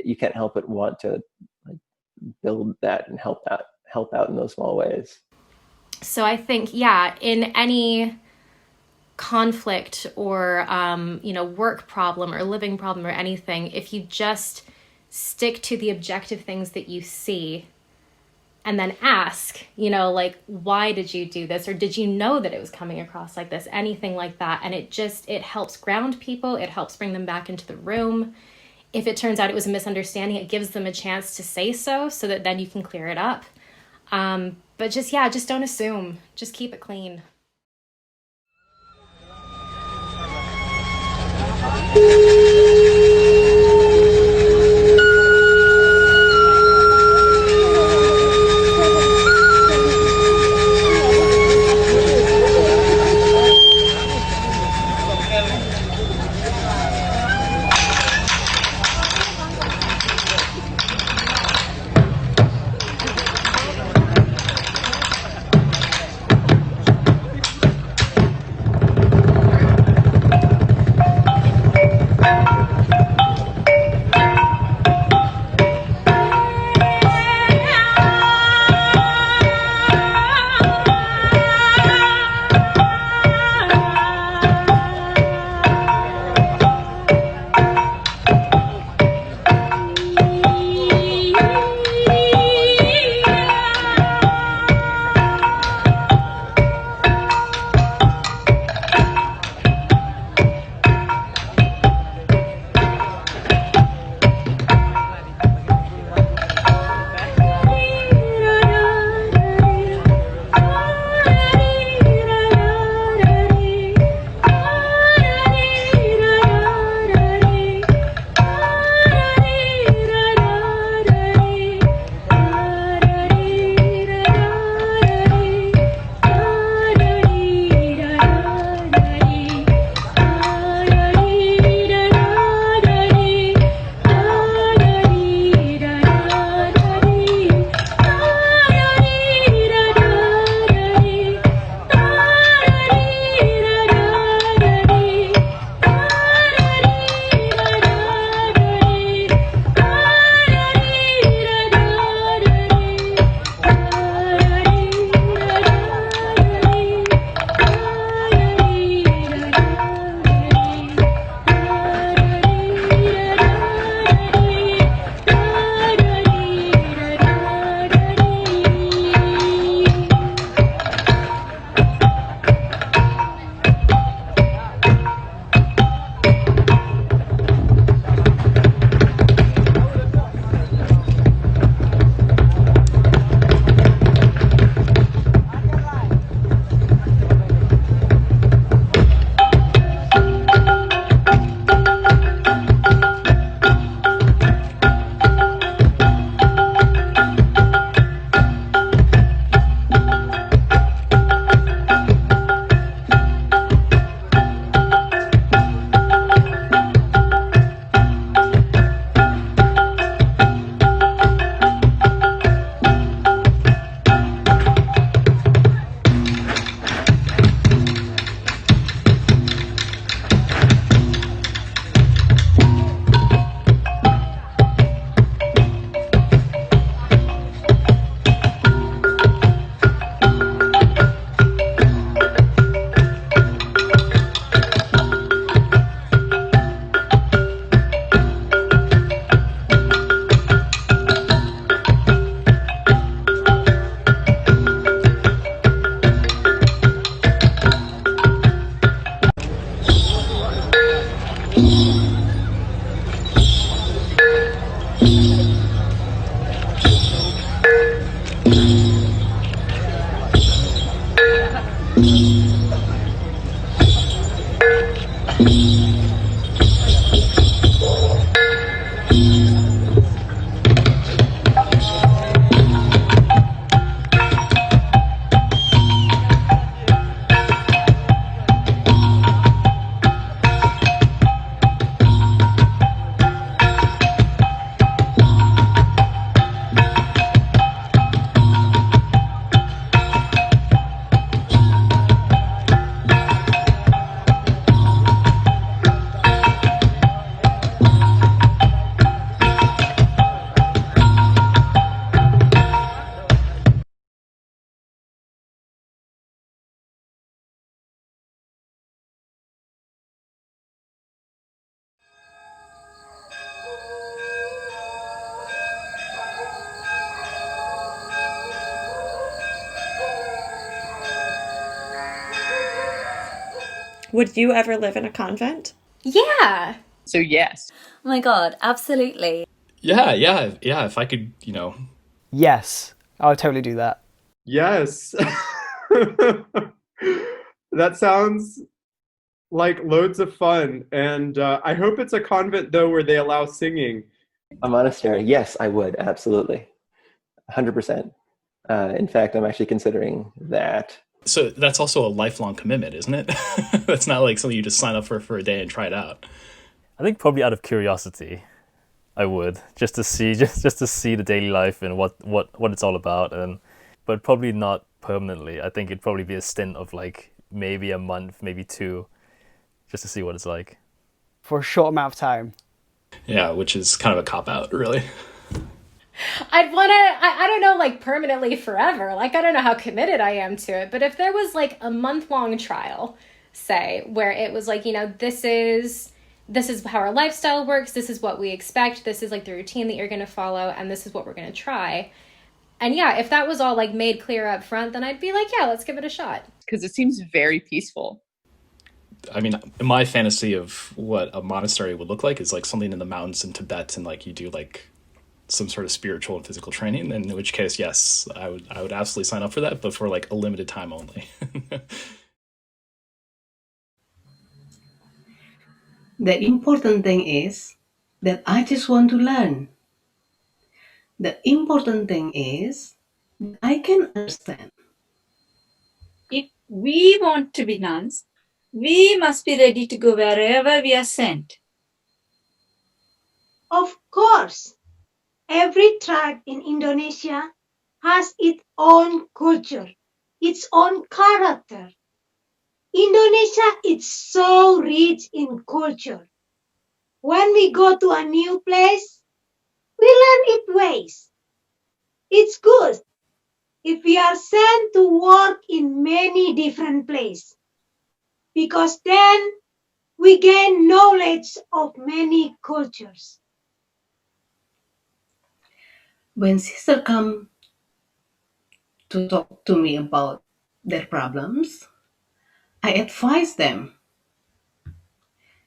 you can't help but want to like build that and help out in those small ways. So I think, yeah, in any conflict or work problem or living problem or anything, if you just stick to the objective things that you see and then ask, like, why did you do this? Or did you know that it was coming across like this? Anything like that. And it helps ground people. It helps bring them back into the room. If it turns out it was a misunderstanding, it gives them a chance to say so that then you can clear it up. But just don't assume. Just keep it clean. Would you ever live in a convent? Yeah. So yes. Oh my god, absolutely. Yeah, if I could, Yes, I would totally do that. Yes. That sounds like loads of fun. And I hope it's a convent, though, where they allow singing. A monastery, yes, I would, absolutely. 100%. In fact, I'm actually considering that. So that's also a lifelong commitment, isn't it? That's not like something you just sign up for a day and try it out. I think probably out of curiosity, I would just to see the daily life and what it's all about, but probably not permanently. I think it'd probably be a stint of like maybe a month, maybe 2, just to see what it's like. For a short amount of time. Yeah, which is kind of a cop-out, really. I'd want to, I don't know, like permanently forever. Like, I don't know how committed I am to it. But if there was like a month-long trial, say, where it was like, this is how our lifestyle works. This is what we expect. This is like the routine that you're going to follow. And this is what we're going to try. And yeah, if that was all like made clear up front, then I'd be like, yeah, let's give it a shot. Because it seems very peaceful. I mean, my fantasy of what a monastery would look like is like something in the mountains in Tibet, and like you do like some sort of spiritual and physical training, in which case, yes, I would absolutely sign up for that, but for like a limited time only. The important thing is that I just want to learn. The important thing is that I can understand. If we want to be nuns, we must be ready to go wherever we are sent. Of course, every tribe in Indonesia has its own culture, its own character. Indonesia is so rich in culture. When we go to a new place, we learn its ways. It's good if we are sent to work in many different places, because then we gain knowledge of many cultures. When sisters come to talk to me about their problems, I advise them.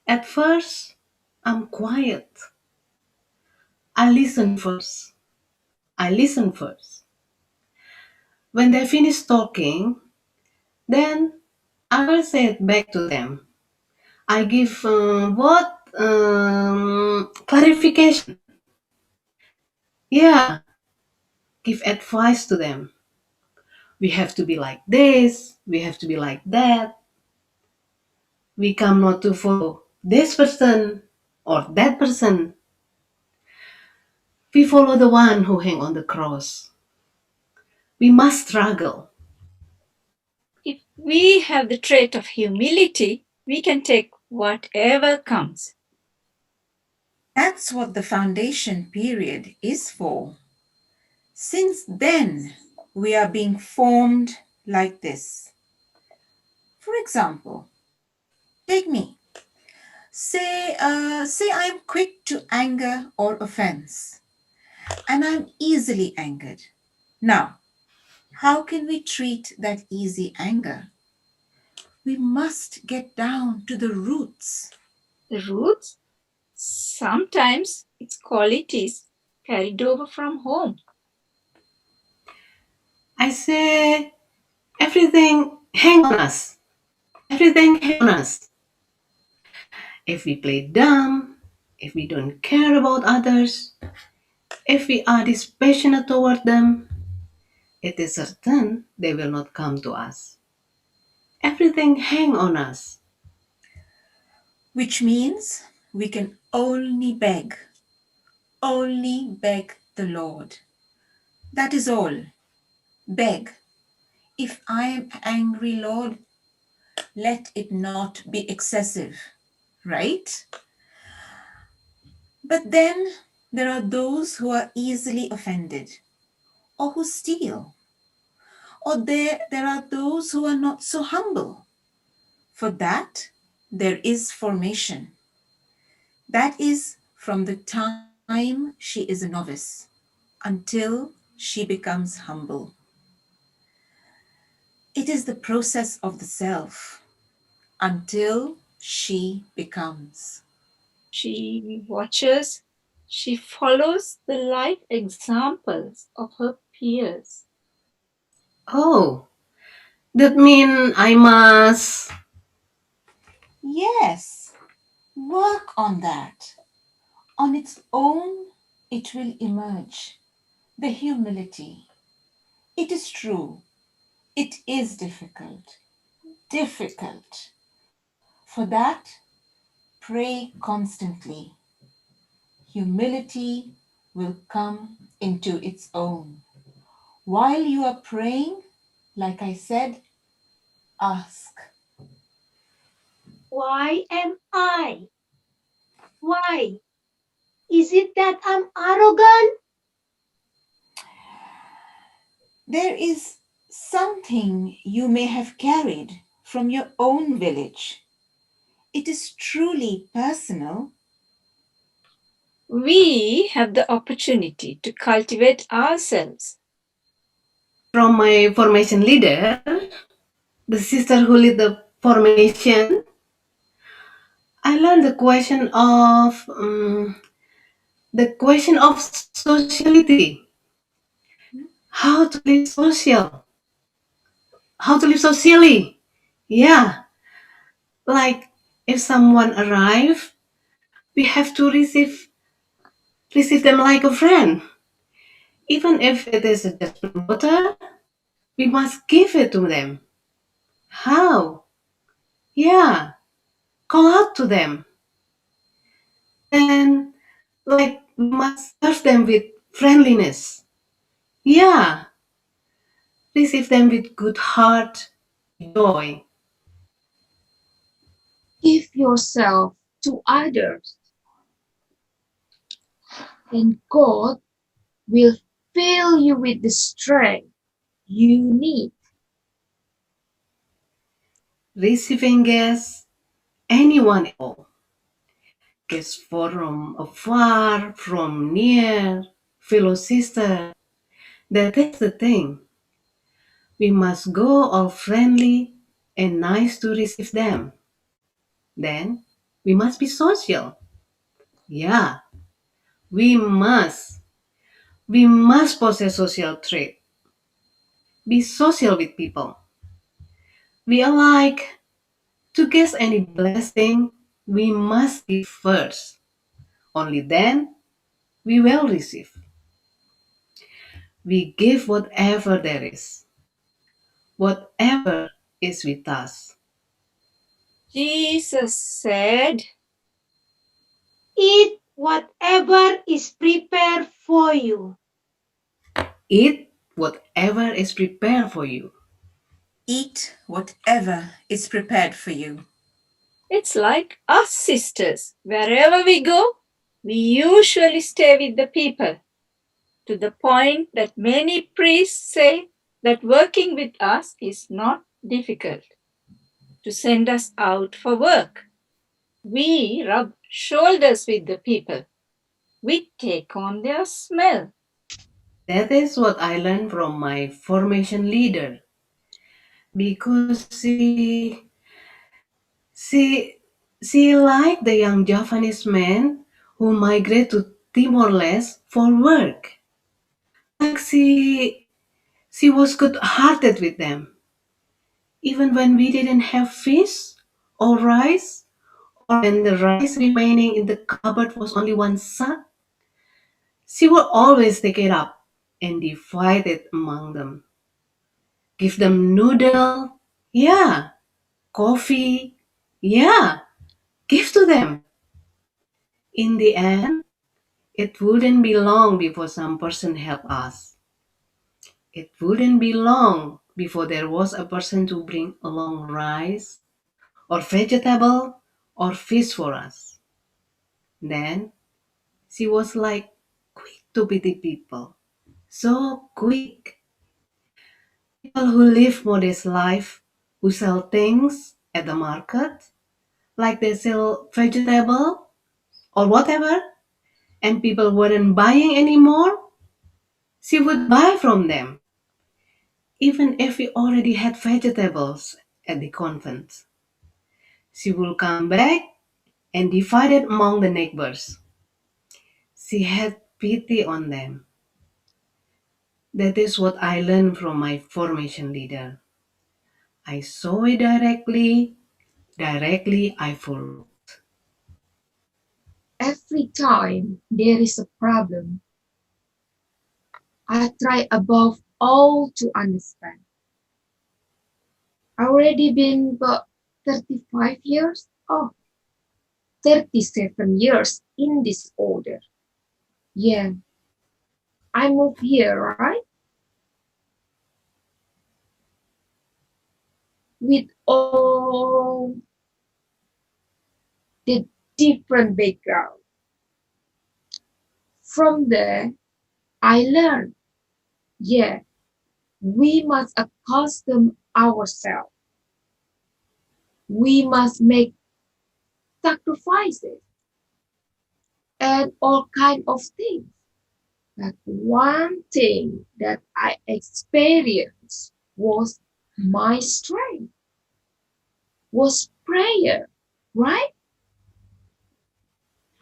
At first, I'm quiet. I listen first. When they finish talking, then I will say it back to them. I give clarification. Yeah, give advice to them. We have to be like this. We have to be like that. We come not to follow this person or that person. We follow the one who hang on the cross. We must struggle. If we have the trait of humility, we can take whatever comes. That's what the foundation period is for. Since then, we are being formed like this. For example, take me. Say I'm quick to anger or offense, and I'm easily angered. Now, how can we treat that easy anger? We must get down to the roots. The roots? Sometimes it's qualities carried over from home. I say everything hang on us. Everything hang on us. If we play dumb, if we don't care about others, if we are dispassionate toward them, it is certain they will not come to us. Everything hang on us. Which means we can only beg the Lord. That is all. Beg. If I am angry, Lord, let it not be excessive, right? But then there are those who are easily offended or who steal. Or there are those who are not so humble. For that, there is formation. That is from the time she is a novice until she becomes humble. It is the process of the self. until she becomes. She watches, she follows the life examples of her peers. Oh, that mean I must. Yes, work on that. On its own, it will emerge. The humility. It is true. It is difficult. Difficult. For that, pray constantly. Humility will come into its own. While you are praying, like I said, ask. Why am I? Why? Is it that I'm arrogant? There is something you may have carried from your own village. It is truly personal. We have the opportunity to cultivate ourselves. From my formation leader, the sister who lead the formation, I learned the question of sociality, how to live social, how to live socially. Yeah, like if someone arrive, we have to receive them like a friend. Even if it is just water, we must give it to them. How? Yeah, call out to them. And like we must serve them with friendliness. Yeah, receive them with good heart, joy. Give yourself to others, and God will fill you with the strength you need. Receiving guests, anyone at all. Guests from afar, from near, fellow sister. That is the thing. We must go all friendly and nice to receive them. Then we must be social. Yeah, we must. We must possess social trait. Be social with people. We are like to get any blessing, we must give first. Only then we will receive. We give whatever there is, whatever is with us. Jesus said, Eat whatever is prepared for you. Eat whatever is prepared for you. Eat whatever is prepared for you. It's like us sisters. Wherever we go, we usually stay with the people, to the point that many priests say that working with us is not difficult. To send us out for work, we rub shoulders with the people. We take on their smell. That is what I learned from my formation leader. Because she, she liked the young Japanese man who migrate to Timor-Leste for work. Like she was good-hearted with them. Even when we didn't have fish or rice, or when the rice remaining in the cupboard was only one sack, she would always take it up and divide it among them. Give them noodle, yeah, coffee, yeah, give to them. In the end, it wouldn't be long before some person helped us. It wouldn't be long before there was a person to bring along rice or vegetable or fish for us. Then she was like quick to pity people. So quick. People who live modest life, who sell things at the market, like they sell vegetable or whatever, and people weren't buying anymore, she would buy from them, even if we already had vegetables at the convent. She would come back and divide it among the neighbors. She had pity on them. That is what I learned from my formation leader. I saw it directly I followed. Every time there is a problem, I try above all to understand. Already been about 35 years? 37 years in this order. Yeah, I moved here, right? With all the different background. From there, I learned, yeah, we must accustom ourselves. We must make sacrifices and all kind of things. But one thing that I experienced was my strength, was prayer, right?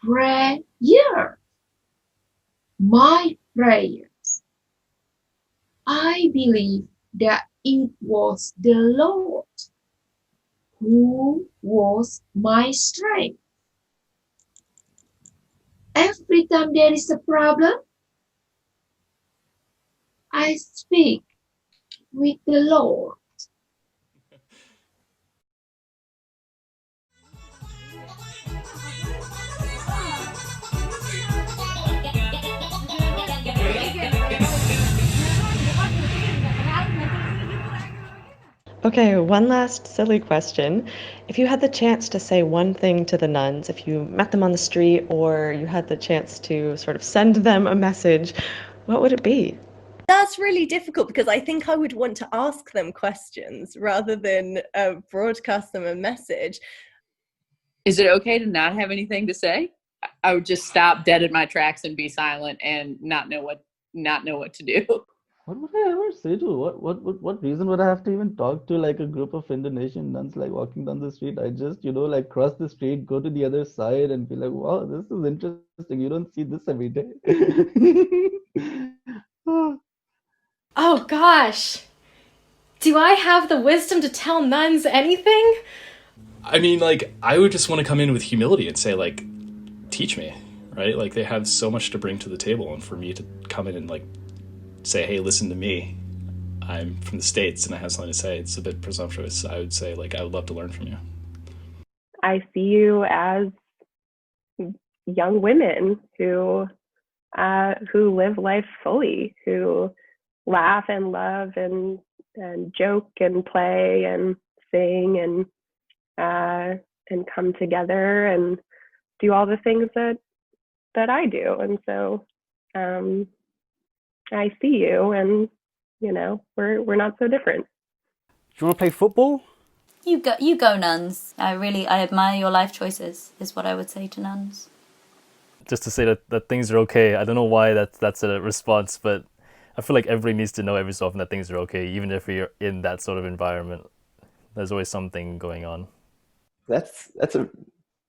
Prayer. My prayers. I believe that it was the Lord who was my strength. Every time there is a problem, I speak with the Lord. Okay, one last silly question. If you had the chance to say one thing to the nuns, if you met them on the street or you had the chance to sort of send them a message, what would it be? That's really difficult because I think I would want to ask them questions rather than broadcast them a message. Is it okay to not have anything to say? I would just stop dead in my tracks and be silent and not know what to do. What would I ever say to? What reason would I have to even talk to like a group of Indonesian nuns like walking down the street? I just, like cross the street, go to the other side and be like, wow, this is interesting. You don't see this every day. Oh gosh. Do I have the wisdom to tell nuns anything? I mean, like, I would just want to come in with humility and say, like, teach me, right? Like, they have so much to bring to the table, and for me to come in and, like, say, hey, listen to me. I'm from the States and I have something to say. It's a bit presumptuous. I would say, like, I would love to learn from you. I see you as young women who live life fully, who laugh and love and joke and play and sing and come together and do all the things that I do. And so I see you, and we're not so different. Do you want to play football? You go, nuns. I admire your life choices, is what I would say to nuns. Just to say that things are okay. I don't know why that's a response, but I feel like everybody needs to know every so often that things are okay, even if you're in that sort of environment. There's always something going on. That's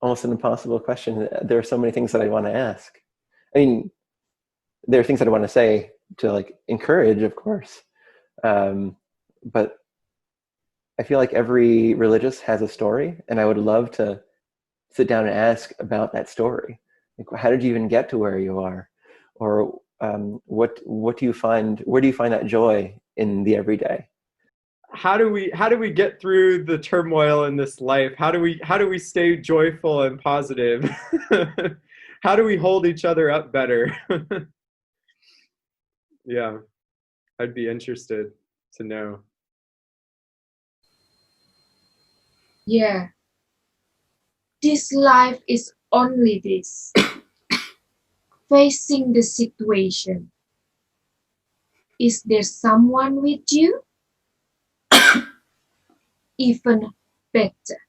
almost an impossible question. There are so many things that I want to ask. I mean, there are things that I want to say to like encourage, of course, but I feel like every religious has a story, and I would love to sit down and ask about that story. Like, how did you even get to where you are, or what do you find? Where do you find that joy in the everyday? How do we get through the turmoil in this life? How do we stay joyful and positive? How do we hold each other up better? Yeah, I'd be interested to know. Yeah, this life is only this. Facing the situation. Is there someone with you? Even better.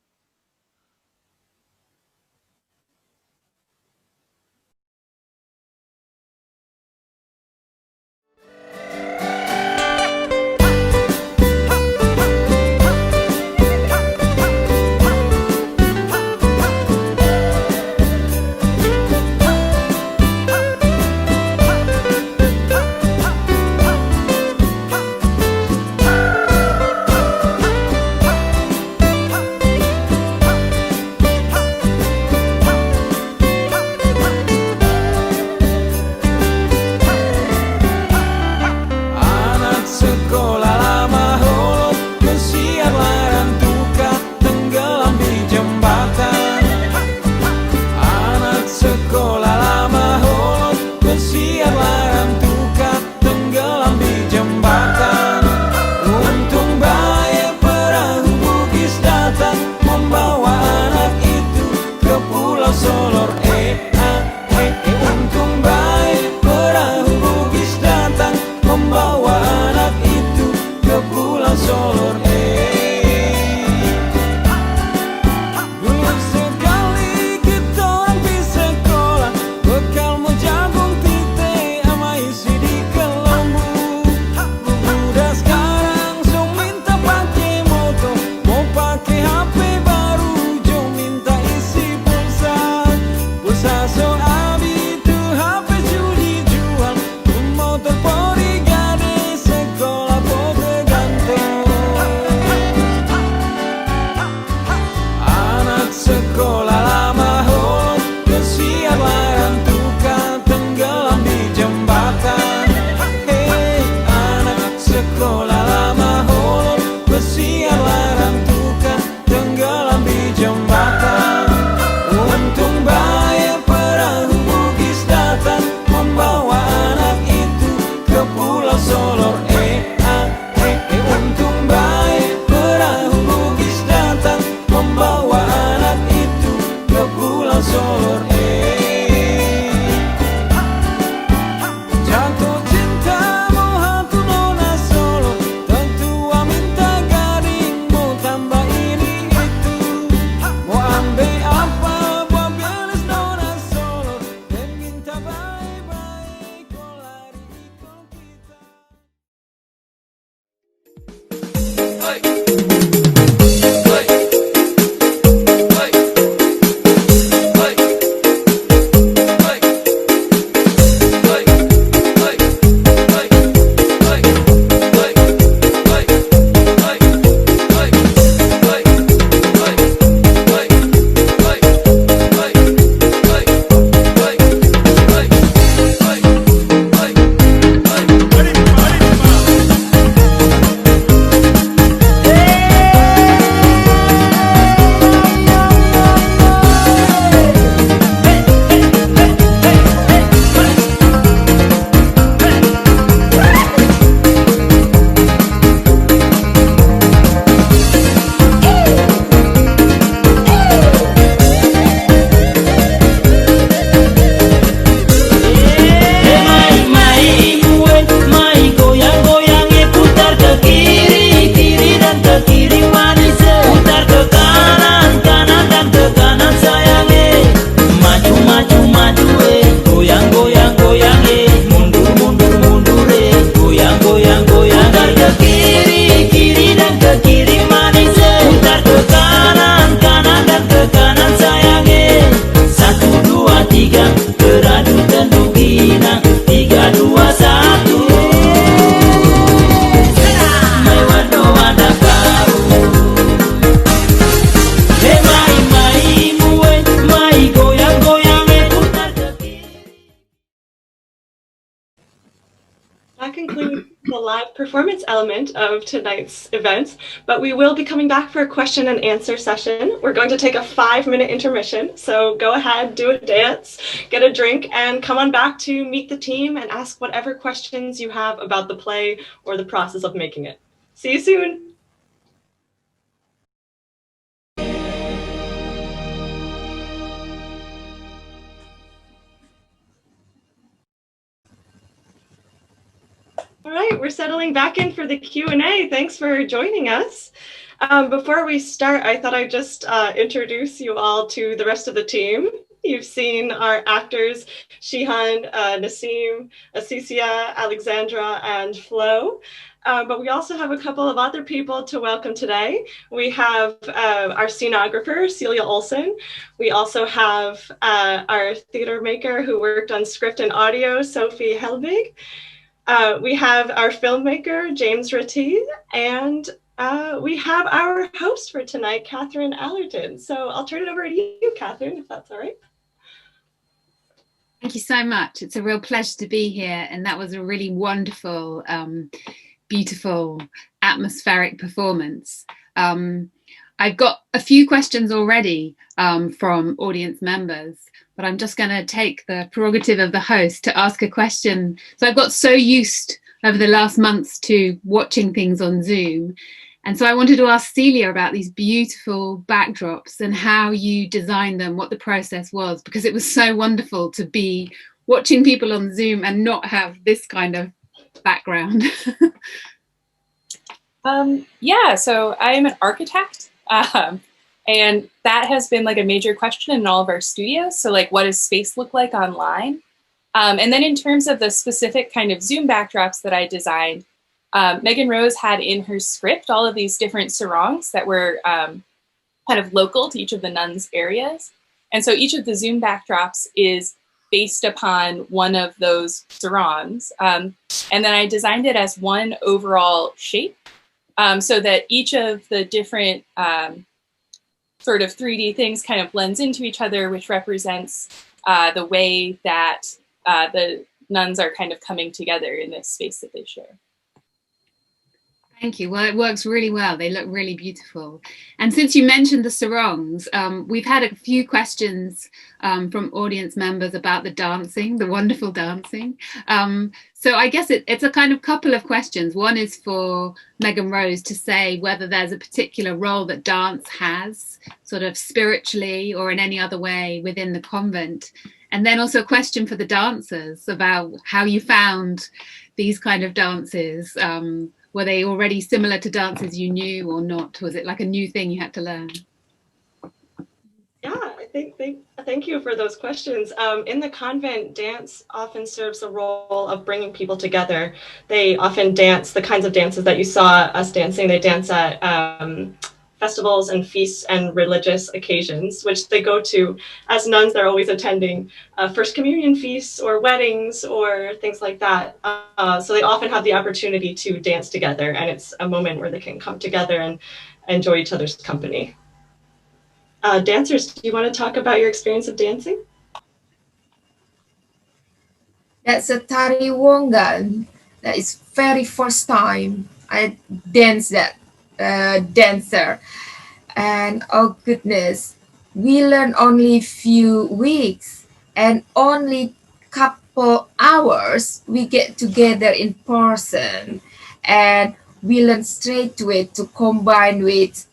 That concludes the live performance element of tonight's event, but we will be coming back for a question and answer session. We're going to take a 5-minute intermission, so go ahead, do a dance, get a drink, and come on back to meet the team and ask whatever questions you have about the play or the process of making it. See you soon! All right, we're settling back in for the Q&A. Thanks for joining us. Before we start, I thought I'd just introduce you all to the rest of the team. You've seen our actors, Shihan, Nasim, Asicia, Alexandra, and Flo. But we also have a couple of other people to welcome today. We have our scenographer, Celia Olson. We also have our theater maker who worked on script and audio, Sophie Helbig. We have our filmmaker, James Ratty, and we have our host for tonight, Catherine Allerton. So I'll turn it over to you, Catherine, if that's all right. Thank you so much. It's a real pleasure to be here. And that was a really wonderful, beautiful, atmospheric performance. I've got a few questions already from audience members, but I'm just going to take the prerogative of the host to ask a question. So I've got so used over the last months to watching things on Zoom. And so I wanted to ask Celia about these beautiful backdrops and how you designed them, what the process was, because it was so wonderful to be watching people on Zoom and not have this kind of background. Yeah, so I'm an architect, and that has been like a major question in all of our studios. So like, what does space look like online? And then in terms of the specific kind of Zoom backdrops that I designed, Megan Rose had in her script all of these different sarongs that were kind of local to each of the nuns' areas. And so each of the Zoom backdrops is based upon one of those sarongs. And then I designed it as one overall shape so that each of the different sort of 3D things kind of blends into each other, which represents the way that the nuns are kind of coming together in this space that they share. Thank you. Well, it works really well. They look really beautiful. And since you mentioned the sarongs, we've had a few questions from audience members about the dancing, the wonderful dancing. So I guess it's a kind of couple of questions. One is for Megan Rose to say whether there's a particular role that dance has, sort of spiritually or in any other way within the convent. And then also a question for the dancers about how you found these kind of dances. Were they already similar to dances you knew or not? Was it like a new thing you had to learn? Yeah, I Thank you for those questions. In the convent, dance often serves the role of bringing people together. They often dance the kinds of dances that you saw us dancing. They dance at festivals and feasts and religious occasions, which they go to as nuns. They're always attending First Communion feasts or weddings or things like that. So they often have the opportunity to dance together, and it's a moment where they can come together and enjoy each other's company. Dancers, do you want to talk about your experience of dancing? That's a tari wongan. That is very first time I danced that dancer. And oh goodness, we learned only few weeks and only couple hours we get together in person, and we learn straight away to combine with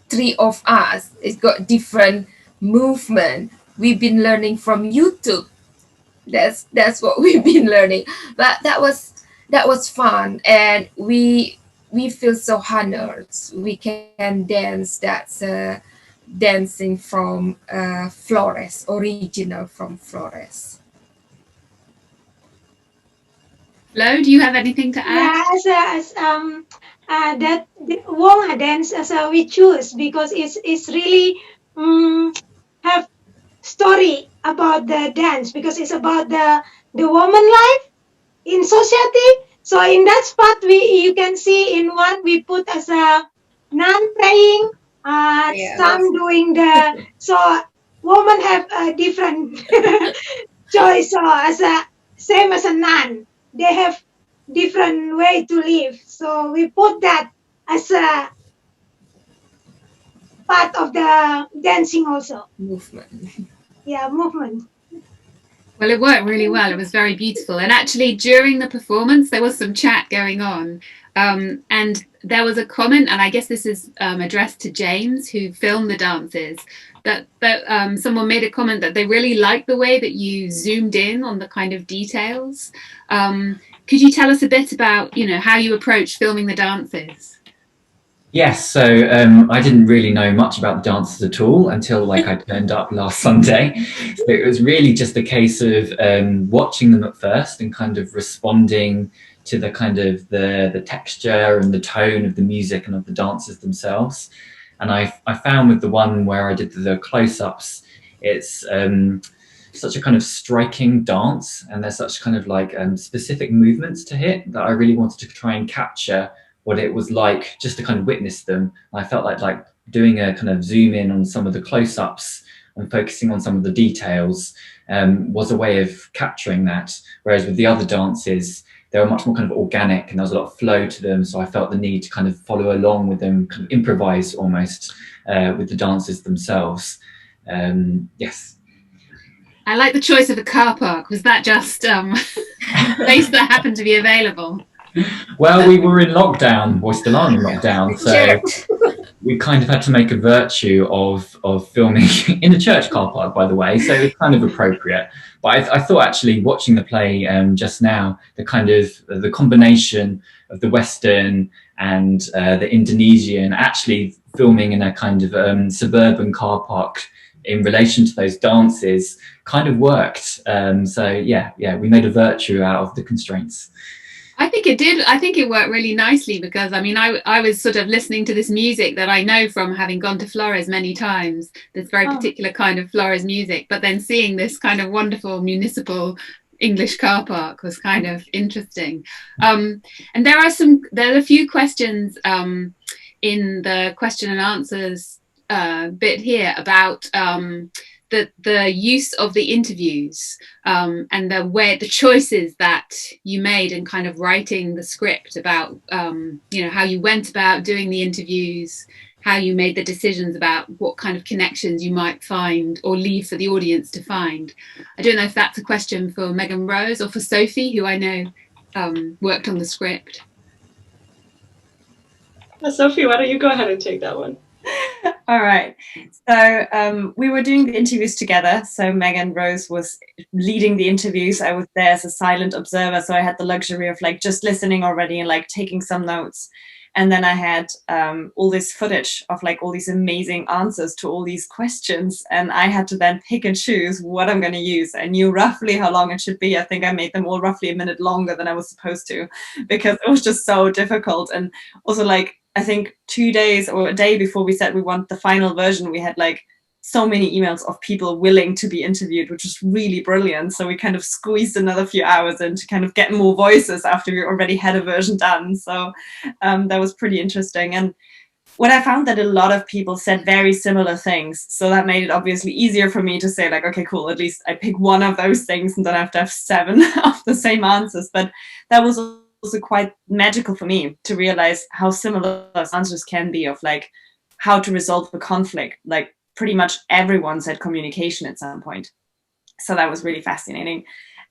three of us. It's got different movement. We've been learning from YouTube. That's what we've been learning. But that was fun, and we feel so honored. We can dance. That's dancing from Flores, original from Flores. Flo, do you have anything to add? Yeah, that Wong dance as we choose because it's really have story about the dance because it's about the woman life in society. So in that spot, you can see in one we put as a nun praying, some doing the so women have a different choice. So as a same as a nun, they have different way to live. So we put that as a part of the dancing also. Movement. Yeah, movement. Well, it worked really well. It was very beautiful. And actually, during the performance, there was some chat going on. And there was a comment, and I guess this is addressed to James, who filmed the dances, that someone made a comment that they really liked the way that you zoomed in on the kind of details. Could you tell us a bit about, how you approached filming the dances? Yes, so I didn't really know much about the dances at all until I turned up last Sunday. So it was really just a case of watching them at first and kind of responding to the kind of the texture and the tone of the music and of the dances themselves. And I found with the one where I did the close-ups, it's such a kind of striking dance, and there's such kind of specific movements to hit that I really wanted to try and capture what it was like just to kind of witness them. And I felt like doing a kind of zoom in on some of the close-ups and focusing on some of the details was a way of capturing that. Whereas with the other dances, they were much more kind of organic and there was a lot of flow to them. So I felt the need to kind of follow along with them, kind of improvise almost with the dances themselves. Yes. I like the choice of a car park. Was that just a place that happened to be available? Well, we were in lockdown, or still are in lockdown, so we kind of had to make a virtue of filming in a church car park, by the way, so it's kind of appropriate. But I thought actually watching the play just now, the kind of the combination of the Western and the Indonesian, actually filming in a kind of suburban car park in relation to those dances kind of worked. So yeah, we made a virtue out of the constraints. I think it did. I think it worked really nicely because, I was sort of listening to this music that I know from having gone to Flores many times, this very particular kind of Flores music, but then seeing this kind of wonderful municipal English car park was kind of interesting. And there are a few questions in the question and answers bit here about the use of the interviews and the choices that you made in kind of writing the script about how you went about doing the interviews, how you made the decisions about what kind of connections you might find or leave for the audience to find. I don't know if that's a question for Megan Rose or for Sophie, who I know worked on the script. Sophie, why don't you go ahead and take that one? All right. So we were doing the interviews together. So Megan Rose was leading the interviews. I was there as a silent observer. So I had the luxury of just listening already and taking some notes. And then I had all this footage of like all these amazing answers to all these questions. And I had to then pick and choose what I'm going to use. I knew roughly how long it should be. I think I made them all roughly a minute longer than I was supposed to, because it was just so difficult. And also, like, I think 2 days or a day before we said we want the final version, we had like so many emails of people willing to be interviewed, which was really brilliant. So we kind of squeezed another few hours in to kind of get more voices after we already had a version done. So that was pretty interesting. And what I found that a lot of people said very similar things. So that made it obviously easier for me to say like, okay, cool, at least I pick one of those things and then I have to have 7 of the same answers. But that was also quite magical for me to realize how similar answers can be of like how to resolve the conflict. Like pretty much everyone said communication at some point. So that was really fascinating.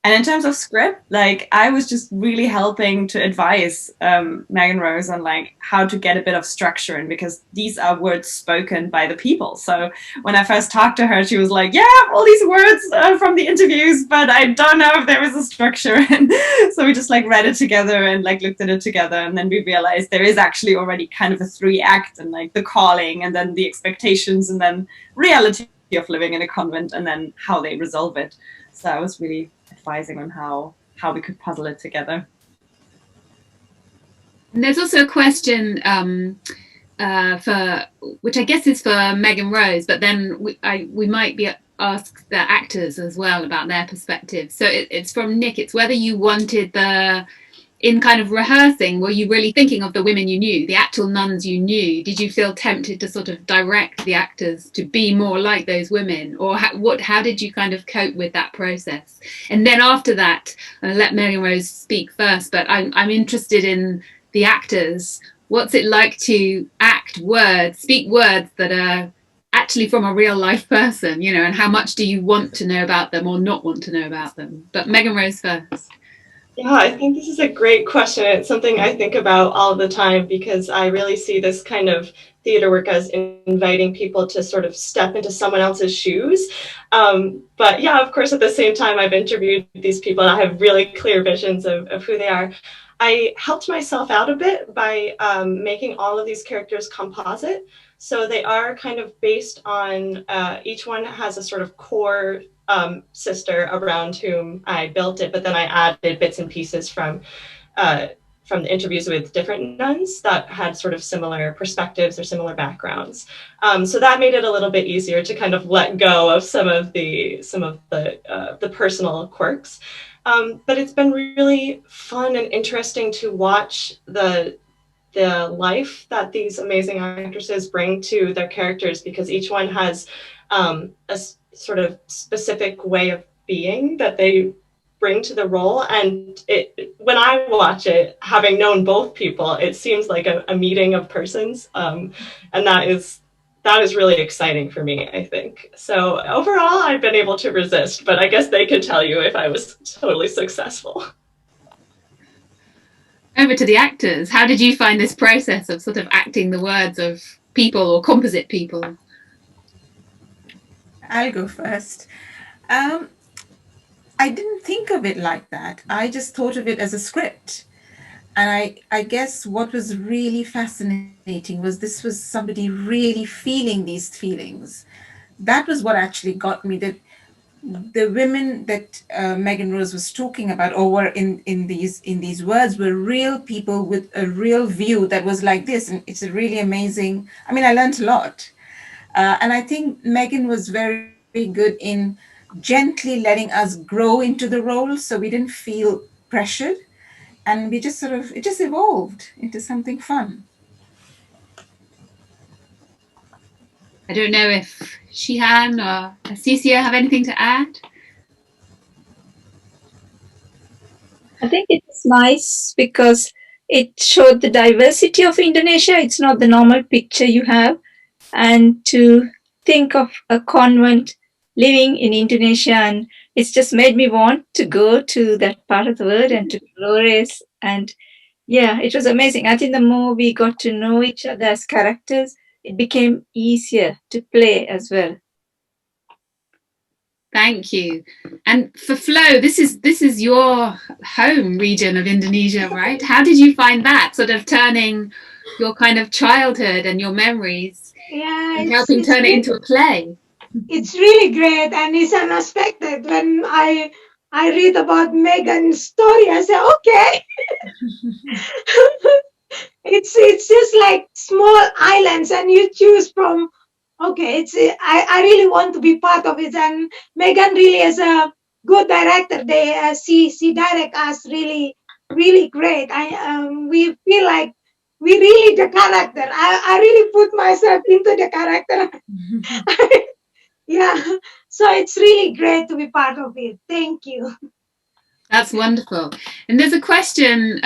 And in terms of script, like I was just really helping to advise Megan Rose on like how to get a bit of structure in, because these are words spoken by the people. So when I first talked to her, she was like, yeah, all these words from the interviews, but I don't know if there is a structure. And so we just like read it together and like looked at it together. And then we realized there is actually already kind of a 3-act, and like the calling and then the expectations and then reality of living in a convent and then how they resolve it. So I was really advising on how we could puzzle it together. And there's also a question for which I guess is for Megan Rose, but then we might be ask the actors as well about their perspective. So it's from Nick. It's whether you wanted in kind of rehearsing, were you really thinking of the women you knew, the actual nuns you knew? Did you feel tempted to sort of direct the actors to be more like those women? Or how did you kind of cope with that process? And then after that, I'll let Megan Rose speak first, but I'm interested in the actors. What's it like to speak words that are actually from a real life person, you know, and how much do you want to know about them or not want to know about them? But Megan Rose first. Yeah, I think this is a great question. It's something I think about all the time, because I really see this kind of theater work as inviting people to sort of step into someone else's shoes. But yeah, of course, at the same time, I've interviewed these people and I have really clear visions of who they are. I helped myself out a bit by making all of these characters composite. So they are kind of based on, each one has a sort of core sister around whom I built it, but then I added bits and pieces from the interviews with different nuns that had sort of similar perspectives or similar backgrounds. So that made it a little bit easier to kind of let go of some of the personal quirks. But it's been really fun and interesting to watch the life that these amazing actresses bring to their characters, because each one has a sort of specific way of being that they bring to the role. And when I watch it, having known both people, it seems like a meeting of persons. And that is really exciting for me, I think. So overall, I've been able to resist, but I guess they could tell you if I was totally successful. Over to the actors. How did you find this process of sort of acting the words of people or composite people? I'll go first. I didn't think of it like that. I just thought of it as a script. And I guess what was really fascinating was this was somebody really feeling these feelings. That was what actually got me, that the women that Megan Rose was talking about, or were in these words, were real people with a real view that was like this. And it's a really amazing, I mean, I learned a lot. And I think Megan was very, very good in gently letting us grow into the role, so we didn't feel pressured. And we just it just evolved into something fun. I don't know if Shihan or Asicia have anything to add. I think it's nice because it showed the diversity of Indonesia. It's not the normal picture you have. And to think of a convent living in Indonesia, and it's just made me want to go to that part of the world and to Flores. And yeah, it was amazing. I think the more we got to know each other as characters, it became easier to play as well. Thank you. And for Flo, this is your home region of Indonesia, right? How did you find that, sort of turning your kind of childhood and your memories and helping turn it into a play? It's really great, and it's unexpected. When I read about Megan's story, I say, okay. It's just like small islands, and you choose from. Okay, I really want to be part of it, and Megan really is a good director. She direct us really great. We feel like we really the character. I really put myself into the character. Yeah, so it's really great to be part of it. Thank you. That's wonderful. And there's a question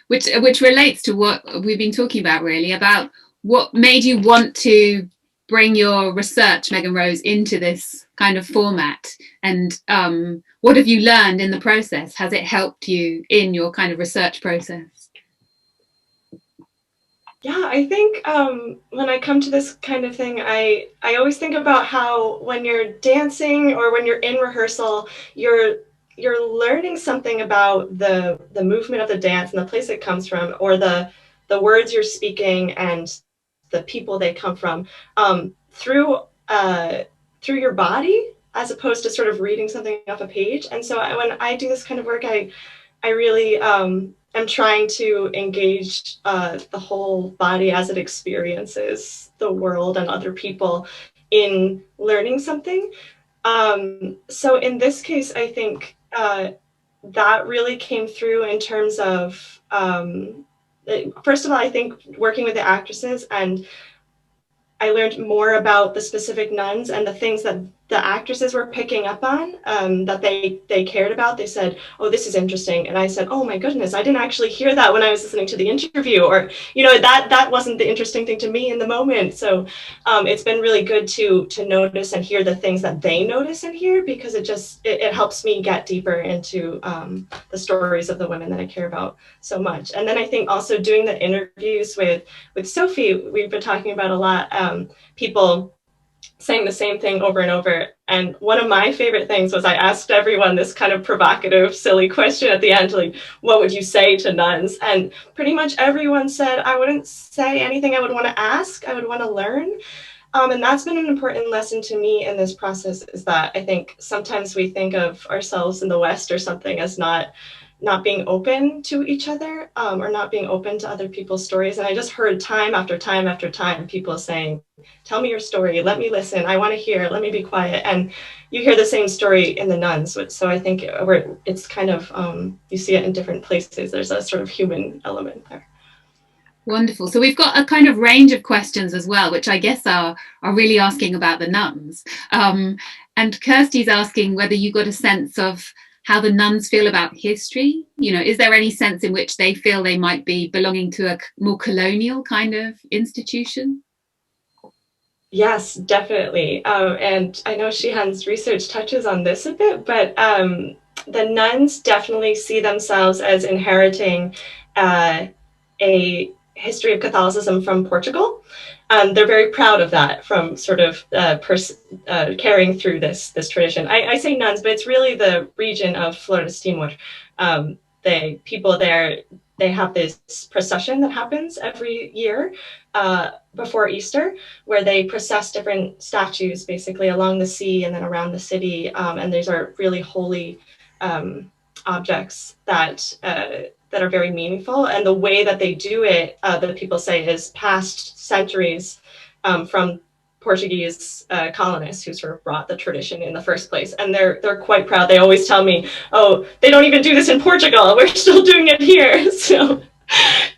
which relates to what we've been talking about, really, about what made you want to bring your research, Megan Rose, into this kind of format, and what have you learned in the process? Has it helped you in your kind of research process? Yeah, I think when I come to this kind of thing, I always think about how when you're dancing or when you're in rehearsal, you're learning something about the movement of the dance and the place it comes from, or the words you're speaking and the people they come from, through your body, as opposed to sort of reading something off a page. And so when I do this kind of work, I really am trying to engage the whole body as it experiences the world and other people in learning something. So in this case, I think that really came through in terms of, first of all, I think working with the actresses, and I learned more about the specific nuns and the things that the actresses were picking up on, that they cared about. They said, oh, this is interesting. And I said, oh my goodness, I didn't actually hear that when I was listening to the interview, or, that wasn't the interesting thing to me in the moment. So it's been really good to notice and hear the things that they notice and hear, because it helps me get deeper into the stories of the women that I care about so much. And then I think also doing the interviews with Sophie, we've been talking about a lot, people saying the same thing over and over. And one of my favorite things was I asked everyone this kind of provocative, silly question at the end, like, what would you say to nuns? And pretty much everyone said, I wouldn't say anything I would want to ask, I would want to learn. And that's been an important lesson to me in this process, is that I think sometimes we think of ourselves in the West or something as not being open to each other, or not being open to other people's stories. And I just heard time after time after time people saying, tell me your story, let me listen, I want to hear, let me be quiet. And you hear the same story in the nuns. So I think it's kind of, you see it in different places. There's a sort of human element there. Wonderful. So we've got a kind of range of questions as well, which I guess are really asking about the nuns. And Kirsty's asking whether you got a sense of how the nuns feel about history. Is there any sense in which they feel they might be belonging to a more colonial kind of institution? Yes, definitely. And I know Shihan's research touches on this a bit, but the nuns definitely see themselves as inheriting a history of Catholicism from Portugal. They're very proud of that, from sort of carrying through this tradition. I say nuns, but it's really the region of Flores Timor. People there, they have this procession that happens every year before Easter, where they process different statues basically along the sea and then around the city. And these are really holy objects that are very meaningful. And the way that they do it, that people say, is past centuries from Portuguese colonists who sort of brought the tradition in the first place. And they're quite proud. They always tell me, oh, they don't even do this in Portugal, we're still doing it here. So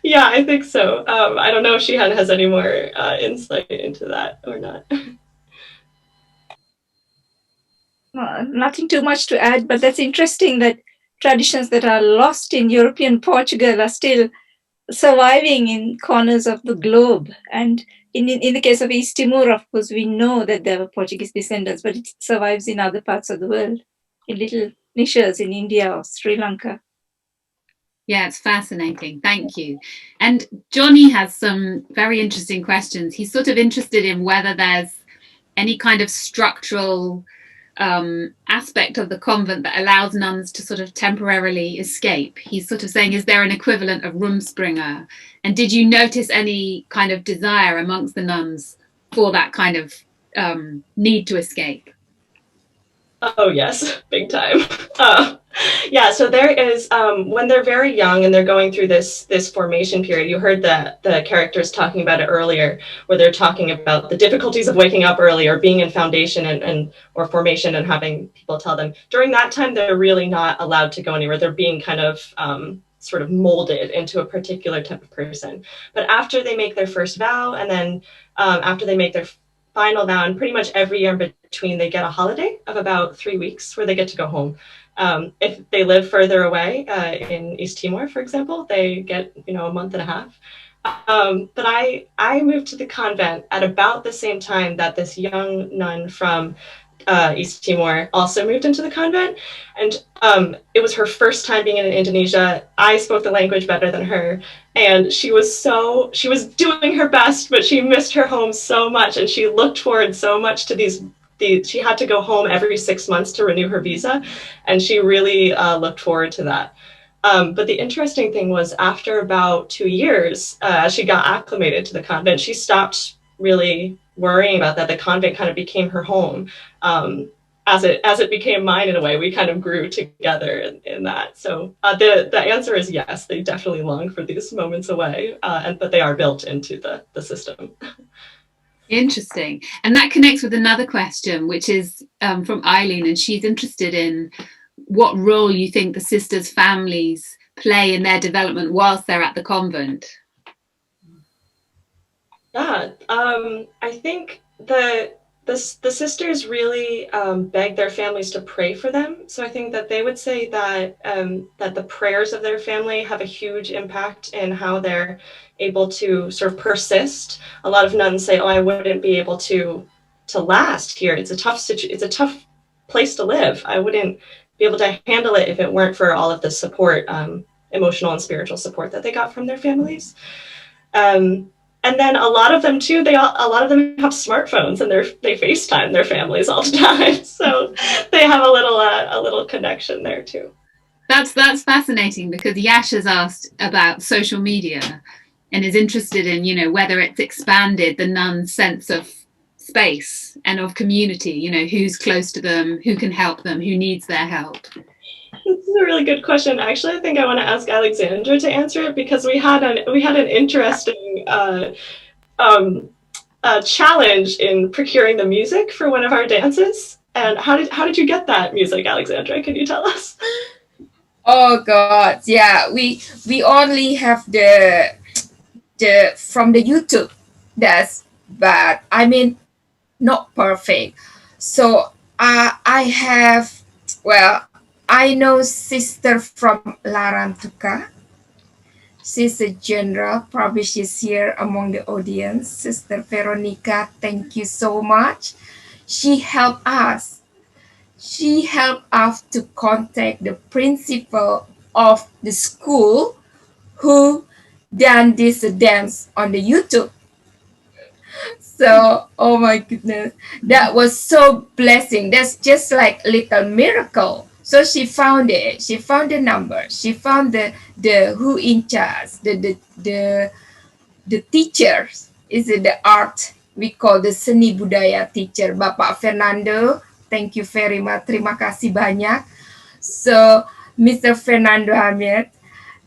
yeah, I think so. I don't know if Shihan has any more insight into that or not. Nothing too much to add, but that's interesting that traditions that are lost in European Portugal are still surviving in corners of the globe. And in the case of East Timor, of course, we know that there were Portuguese descendants, but it survives in other parts of the world, in little niches in India or Sri Lanka. Yeah, it's fascinating. Thank you. And Johnny has some very interesting questions. He's sort of interested in whether there's any kind of structural aspect of the convent that allows nuns to sort of temporarily escape. He's sort of saying, is there an equivalent of Rumspringa? And did you notice any kind of desire amongst the nuns for that kind of need to escape? Oh yes, big time. Yeah, so there is when they're very young and they're going through this formation period. You heard the characters talking about it earlier, where they're talking about the difficulties of waking up early or being in foundation and or formation and having people tell them. During that time, they're really not allowed to go anywhere. They're being kind of sort of molded into a particular type of person. But after they make their first vow, and then after they make their final vow, and pretty much every year in between, they get a holiday of about 3 weeks where they get to go home. If they live further away in East Timor, for example, they get a month and a half. But I moved to the convent at about the same time that this young nun from East Timor also moved into the convent, and it was her first time being in Indonesia. I spoke the language better than her, and she was doing her best, but she missed her home so much, and she looked forward so much to she had to go home every 6 months to renew her visa, and she really looked forward to that. But the interesting thing was, after about 2 years, she got acclimated to the convent. She stopped really worrying about that. The convent kind of became her home. As it became mine in a way, we kind of grew together in that. So the answer is yes, they definitely long for these moments away, but they are built into the system. Interesting. And that connects with another question, which is from Eileen, and she's interested in what role you think the sisters' families play in their development whilst they're at the convent. Yeah, I think the sisters really beg their families to pray for them. So I think that they would say that that the prayers of their family have a huge impact in how they're able to sort of persist. A lot of nuns say, "Oh, I wouldn't be able to last here. It's a tough place to live. I wouldn't be able to handle it if it weren't for all of the support, emotional and spiritual support that they got from their families." And then a lot of them too, a lot of them have smartphones, and they FaceTime their families all the time. So they have a little connection there too. That's fascinating, because Yash has asked about social media and is interested in, whether it's expanded the nuns' sense of space and of community, who's close to them, who can help them, who needs their help. This is a really good question. Actually, I think I want to ask Alexandra to answer it, because we had an interesting challenge in procuring the music for one of our dances. And how did you get that music, Alexandra? Could you tell us? Oh God, yeah. We only have the from the YouTube. But I mean, not perfect. So I have, I know sister from Larantuka. She's a general. Probably she's here among the audience. Sister Veronica, thank you so much. She helped us. She helped us to contact the principal of the school who done this dance on the YouTube. So, oh my goodness, that was so blessing. That's just like little miracle. So she found it. She found the number. She found the who in charge, the teachers. Is it the art? We call the seni budaya teacher, Bapak Fernando. Thank you very much. Terima kasih banyak. So Mr. Fernando Hamid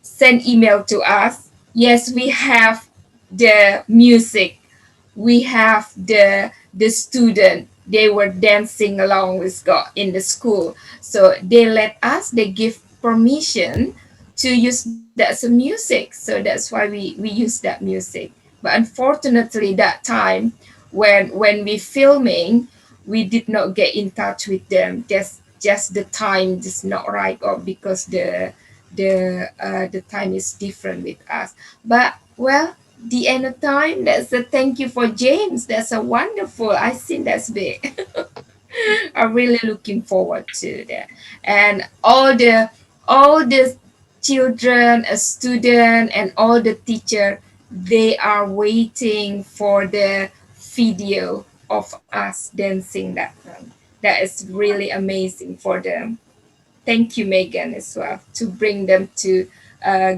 sent email to us. Yes, we have the music. We have the student. They were dancing along with God in the school. So they give permission to use that as a music. So that's why we use that music. But unfortunately, that time when we filming, we did not get in touch with them. Just the time is not right, or because the time is different with us. But the end of time, that's a thank you for James. That's a wonderful. I think that's big. I'm really looking forward to that. And all the children, a student, and all the teacher, they are waiting for the video of us dancing that one. that is really amazing for them. Thank you, Megan, as well, to bring them to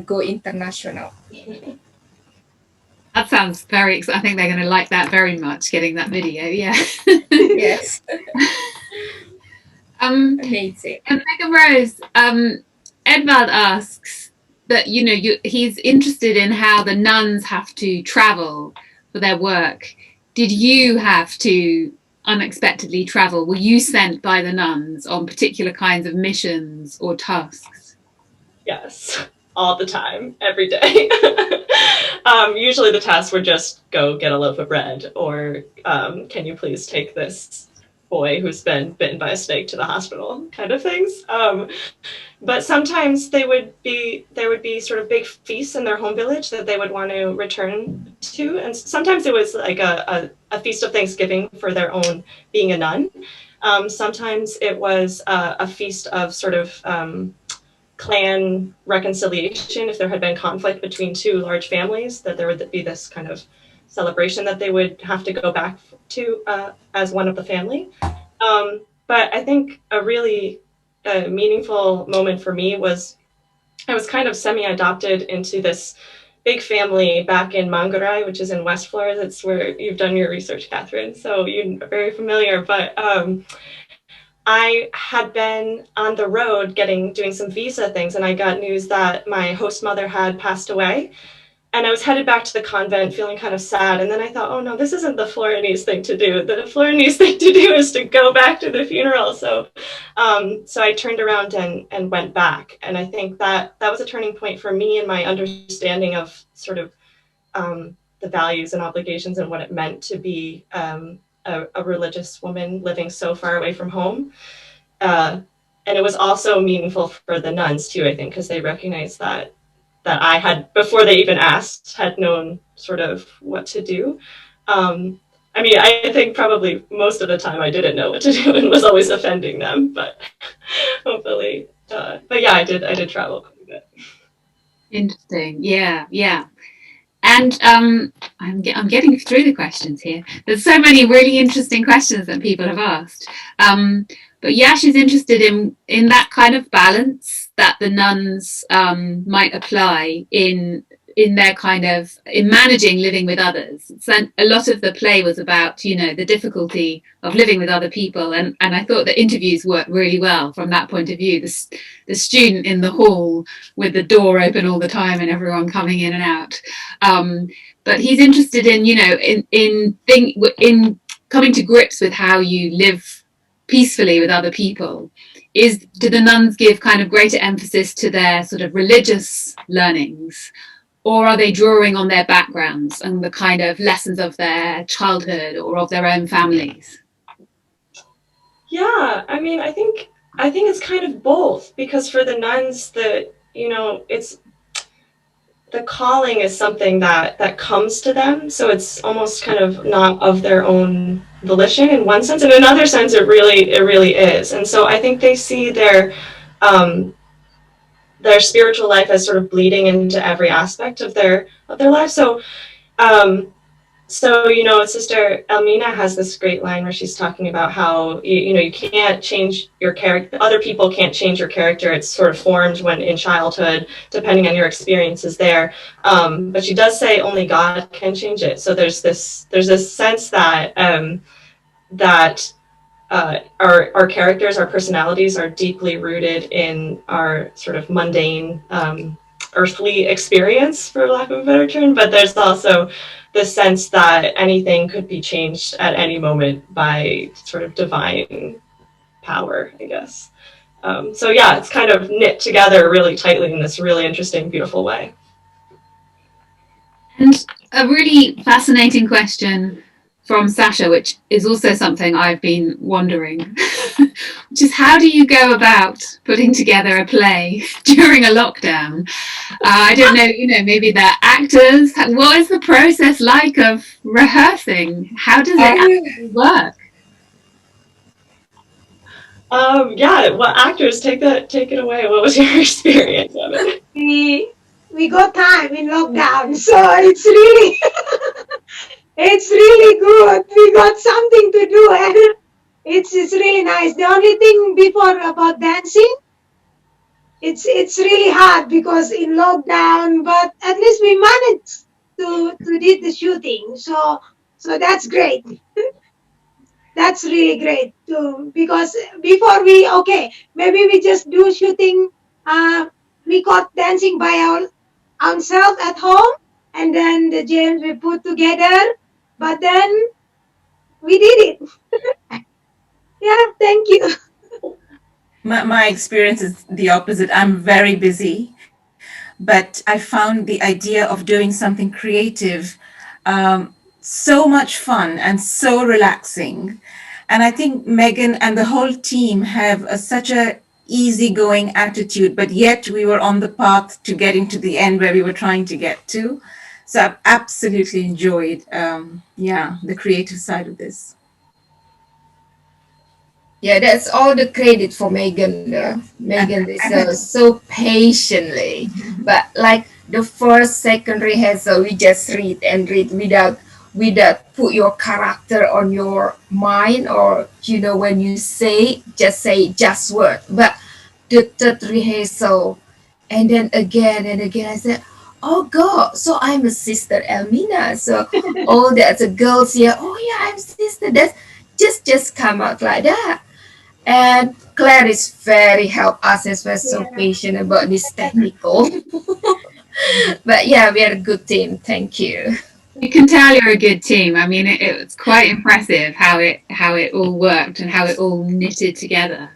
go international. That sounds very exciting. I think they're going to like that very much, getting that video. Yeah. Yes. Amazing. And Megan Rose, Edvard asks that, he's interested in how the nuns have to travel for their work. Did you have to unexpectedly travel? Were you sent by the nuns on particular kinds of missions or tasks? Yes, all the time, every day. Usually the tasks were just go get a loaf of bread, or can you please take this boy who's been bitten by a snake to the hospital, kind of things. But sometimes there would be sort of big feasts in their home village that they would want to return to, and sometimes it was like a feast of Thanksgiving for their own being a nun. Sometimes it was a feast of sort of clan reconciliation if there had been conflict between two large families, that there would be this kind of celebration that they would have to go back to as one of the family. But I think a really meaningful moment for me was I was kind of semi-adopted into this big family back in Manggarai, which is in West Florida. That's where you've done your research, Catherine, so you're very familiar. But I had been on the road doing some visa things, and I got news that my host mother had passed away. And I was headed back to the convent feeling kind of sad. And then I thought, oh no, this isn't the Florinese thing to do. The Florinese thing to do is to go back to the funeral. So I turned around and went back. And I think that was a turning point for me in my understanding of sort of the values and obligations and what it meant to be a religious woman living so far away from home. And it was also meaningful for the nuns too, I think, because they recognized that I had, before they even asked, had known sort of what to do. I mean, I think probably most of the time I didn't know what to do and was always offending them, but hopefully, but yeah, I did travel quite a bit. Interesting. Yeah. And I'm getting through the questions here. There's so many really interesting questions that people have asked. But Yash is interested in that kind of balance that the nuns might apply in their kind of in managing living with others. So a lot of the play was about the difficulty of living with other people, and I thought the interviews worked really well from that point of view. The student in the hall with the door open all the time and everyone coming in and out. But he's interested in in coming to grips with how you live peacefully with other people. Do the nuns give kind of greater emphasis to their sort of religious learnings, or are they drawing on their backgrounds and the kind of lessons of their childhood or of their own families? Yeah, I mean, I think it's kind of both, because for the nuns, it's the calling is something that comes to them, so it's almost kind of not of their own volition in one sense. In another sense, it really is. And so I think they see their spiritual life as sort of bleeding into every aspect of their life. So Sister Elmina has this great line where she's talking about how you can't change your character. Other people can't change your character. It's sort of formed when in childhood, depending on your experiences there. But she does say only God can change it. So there's this sense that our characters, our personalities, are deeply rooted in our sort of mundane, earthly experience, for lack of a better term. But there's also the sense that anything could be changed at any moment by sort of divine power, I guess. So yeah, it's kind of knit together really tightly in this really interesting, beautiful way. And a really fascinating question from Sasha, which is also something I've been wondering, which is how do you go about putting together a play during a lockdown? I don't know, maybe they're actors. What is the process like of rehearsing? How does it actually work? Yeah, well, actors, take it away. What was your experience of it? We got time in lockdown, so it's really it's really good. We got something to do, and It's really nice. The only thing before about dancing, it's really hard because in lockdown, but at least we managed to did the shooting. So that's great. That's really great too, because before we, okay, maybe we just do shooting, record dancing by our ourselves at home, and then the James we put together, but then we did it. Yeah, thank you. My experience is the opposite. I'm very busy, but I found the idea of doing something creative so much fun and so relaxing. And I think Megan and the whole team have such a easygoing attitude, but yet we were on the path to getting to the end where we were trying to get to. So I've absolutely enjoyed, the creative side of this. Yeah, that's all the credit for Megan. Megan is so patiently, but like the first, second rehearsal, we just read and read without put your character on your mind, or when you say just word. But the third rehearsal, and then again and again, I said, "Oh God!" So I'm a sister Elmina. So all the girls here, "Oh yeah, I'm sister." That's just come out like that. And Claire is very help us as well, so patient about this technical. But yeah, we are a good team. Thank you. You can tell you're a good team. I mean, it's quite impressive how it all worked and how it all knitted together.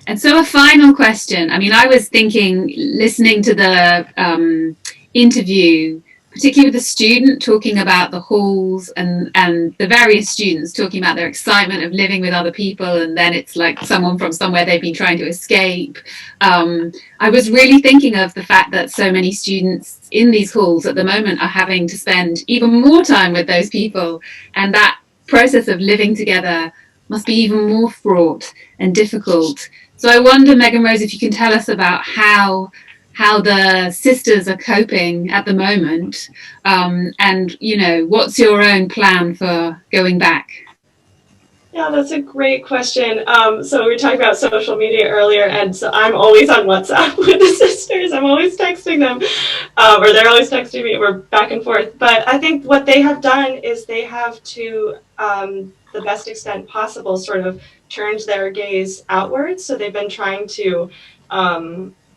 And so, a final question. I mean, I was thinking, listening to the interview, particularly with the student talking about the halls and the various students talking about their excitement of living with other people, and then it's like someone from somewhere they've been trying to escape. I was really thinking of the fact that so many students in these halls at the moment are having to spend even more time with those people, and that process of living together must be even more fraught and difficult. So I wonder, Megan Rose, if you can tell us about how the sisters are coping at the moment, and what's your own plan for going back? Yeah, that's a great question. So we were talking about social media earlier, and so I'm always on WhatsApp with the sisters. I'm always texting them, or they're always texting me. We're back and forth. But I think what they have done is they have, to the best extent possible, sort of turned their gaze outwards. So they've been trying to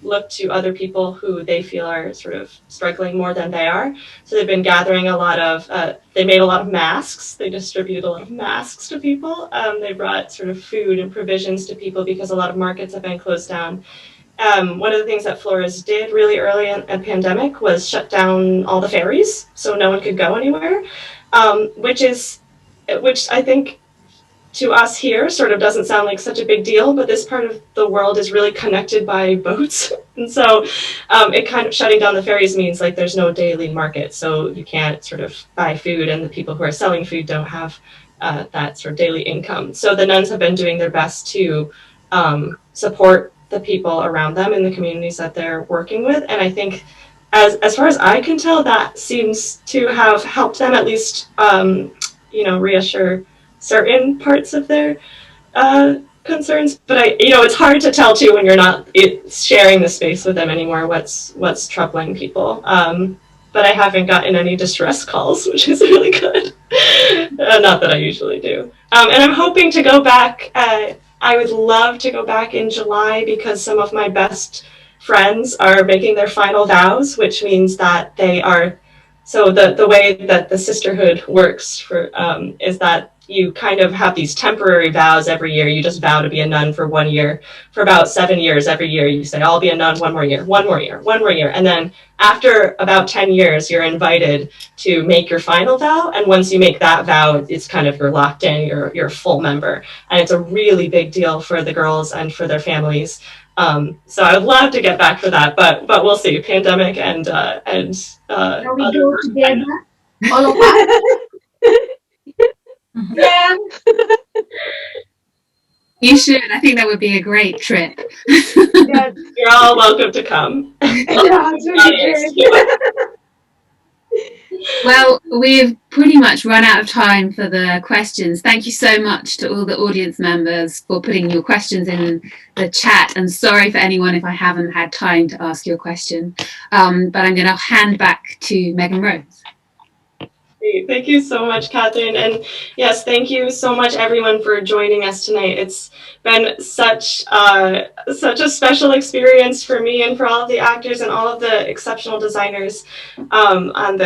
look to other people who they feel are sort of struggling more than they are. So they've been gathering a lot of, they made a lot of masks. They distributed a lot of masks to people. They brought sort of food and provisions to people because a lot of markets have been closed down. One of the things that Flores did really early in the pandemic was shut down all the ferries, so no one could go anywhere, which I think to us here sort of doesn't sound like such a big deal, but this part of the world is really connected by boats. And so it kind of shutting down the ferries means like there's no daily market. So you can't sort of buy food, and the people who are selling food don't have that sort of daily income. So the nuns have been doing their best to support the people around them in the communities that they're working with. And I think as far as I can tell, that seems to have helped them at least, reassure certain parts of their concerns. But it's hard to tell too when you're not sharing the space with them anymore what's troubling people. But I haven't gotten any distress calls, which is really good. Not that I usually do. And I'm hoping to go back. I would love to go back in July because some of my best friends are making their final vows, which means that they are. So the way that the sisterhood works is that you kind of have these temporary vows every year. You just vow to be a nun for 1 year. For about 7 years, every year you say, I'll be a nun 1 more year, 1 more year, 1 more year. And then after about 10 years, you're invited to make your final vow. And once you make that vow, it's kind of, you're locked in, you're a full member. And it's a really big deal for the girls and for their families. So I would love to get back for that, but we'll see. Pandemic and Shall we go together? All of us? Yeah. You should. I think that would be a great trip. You're all welcome to come. Yeah, it's really great. Well, we've pretty much run out of time for the questions. Thank you so much to all the audience members for putting your questions in the chat. And sorry for anyone if I haven't had time to ask your question. But I'm going to hand back to Megan Rose. Thank you so much, Catherine. And yes, thank you so much, everyone, for joining us tonight. It's been such a special experience for me and for all of the actors and all of the exceptional designers on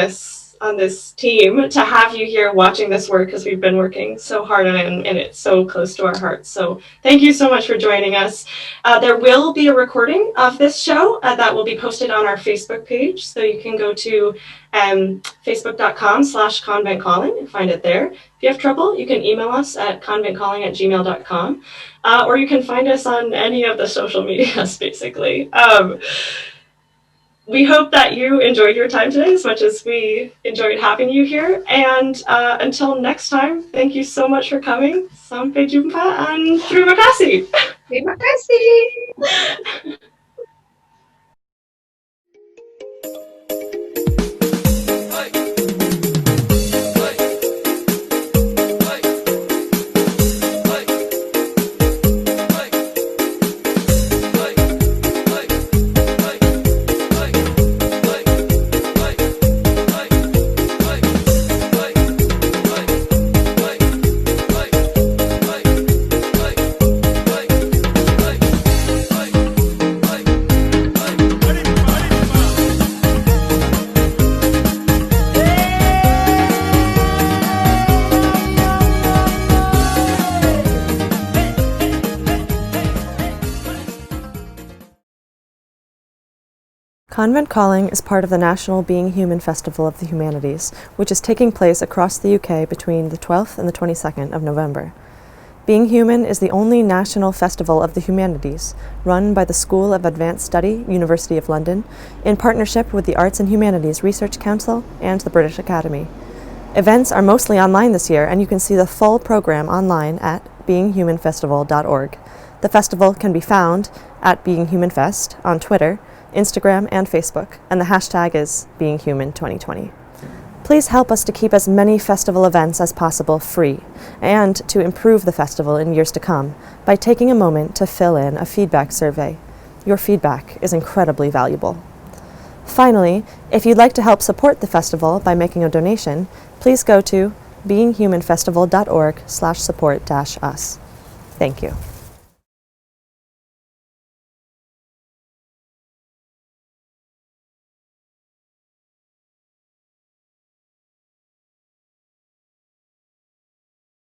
this team to have you here watching this work, because we've been working so hard on it and it's so close to our hearts. So thank you so much for joining us. There will be a recording of this show that will be posted on our Facebook page. So you can go to facebook.com/conventcalling and find it there. If you have trouble, you can email us at conventcalling@gmail.com, or you can find us on any of the social medias, basically. We hope that you enjoyed your time today as much as we enjoyed having you here. And until next time, thank you so much for coming. Sampai jumpa and terima kasih. Terima kasih. Convent Calling is part of the National Being Human Festival of the Humanities, which is taking place across the UK between the 12th and the 22nd of November. Being Human is the only national festival of the humanities run by the School of Advanced Study, University of London, in partnership with the Arts and Humanities Research Council and the British Academy. Events are mostly online this year, and you can see the full program online at beinghumanfestival.org. The festival can be found at Being Human Fest on Twitter, Instagram, and Facebook, and the hashtag is BeingHuman2020. Please help us to keep as many festival events as possible free, and to improve the festival in years to come by taking a moment to fill in a feedback survey. Your feedback is incredibly valuable. Finally, if you'd like to help support the festival by making a donation, please go to beinghumanfestival.org/support-us. Thank you.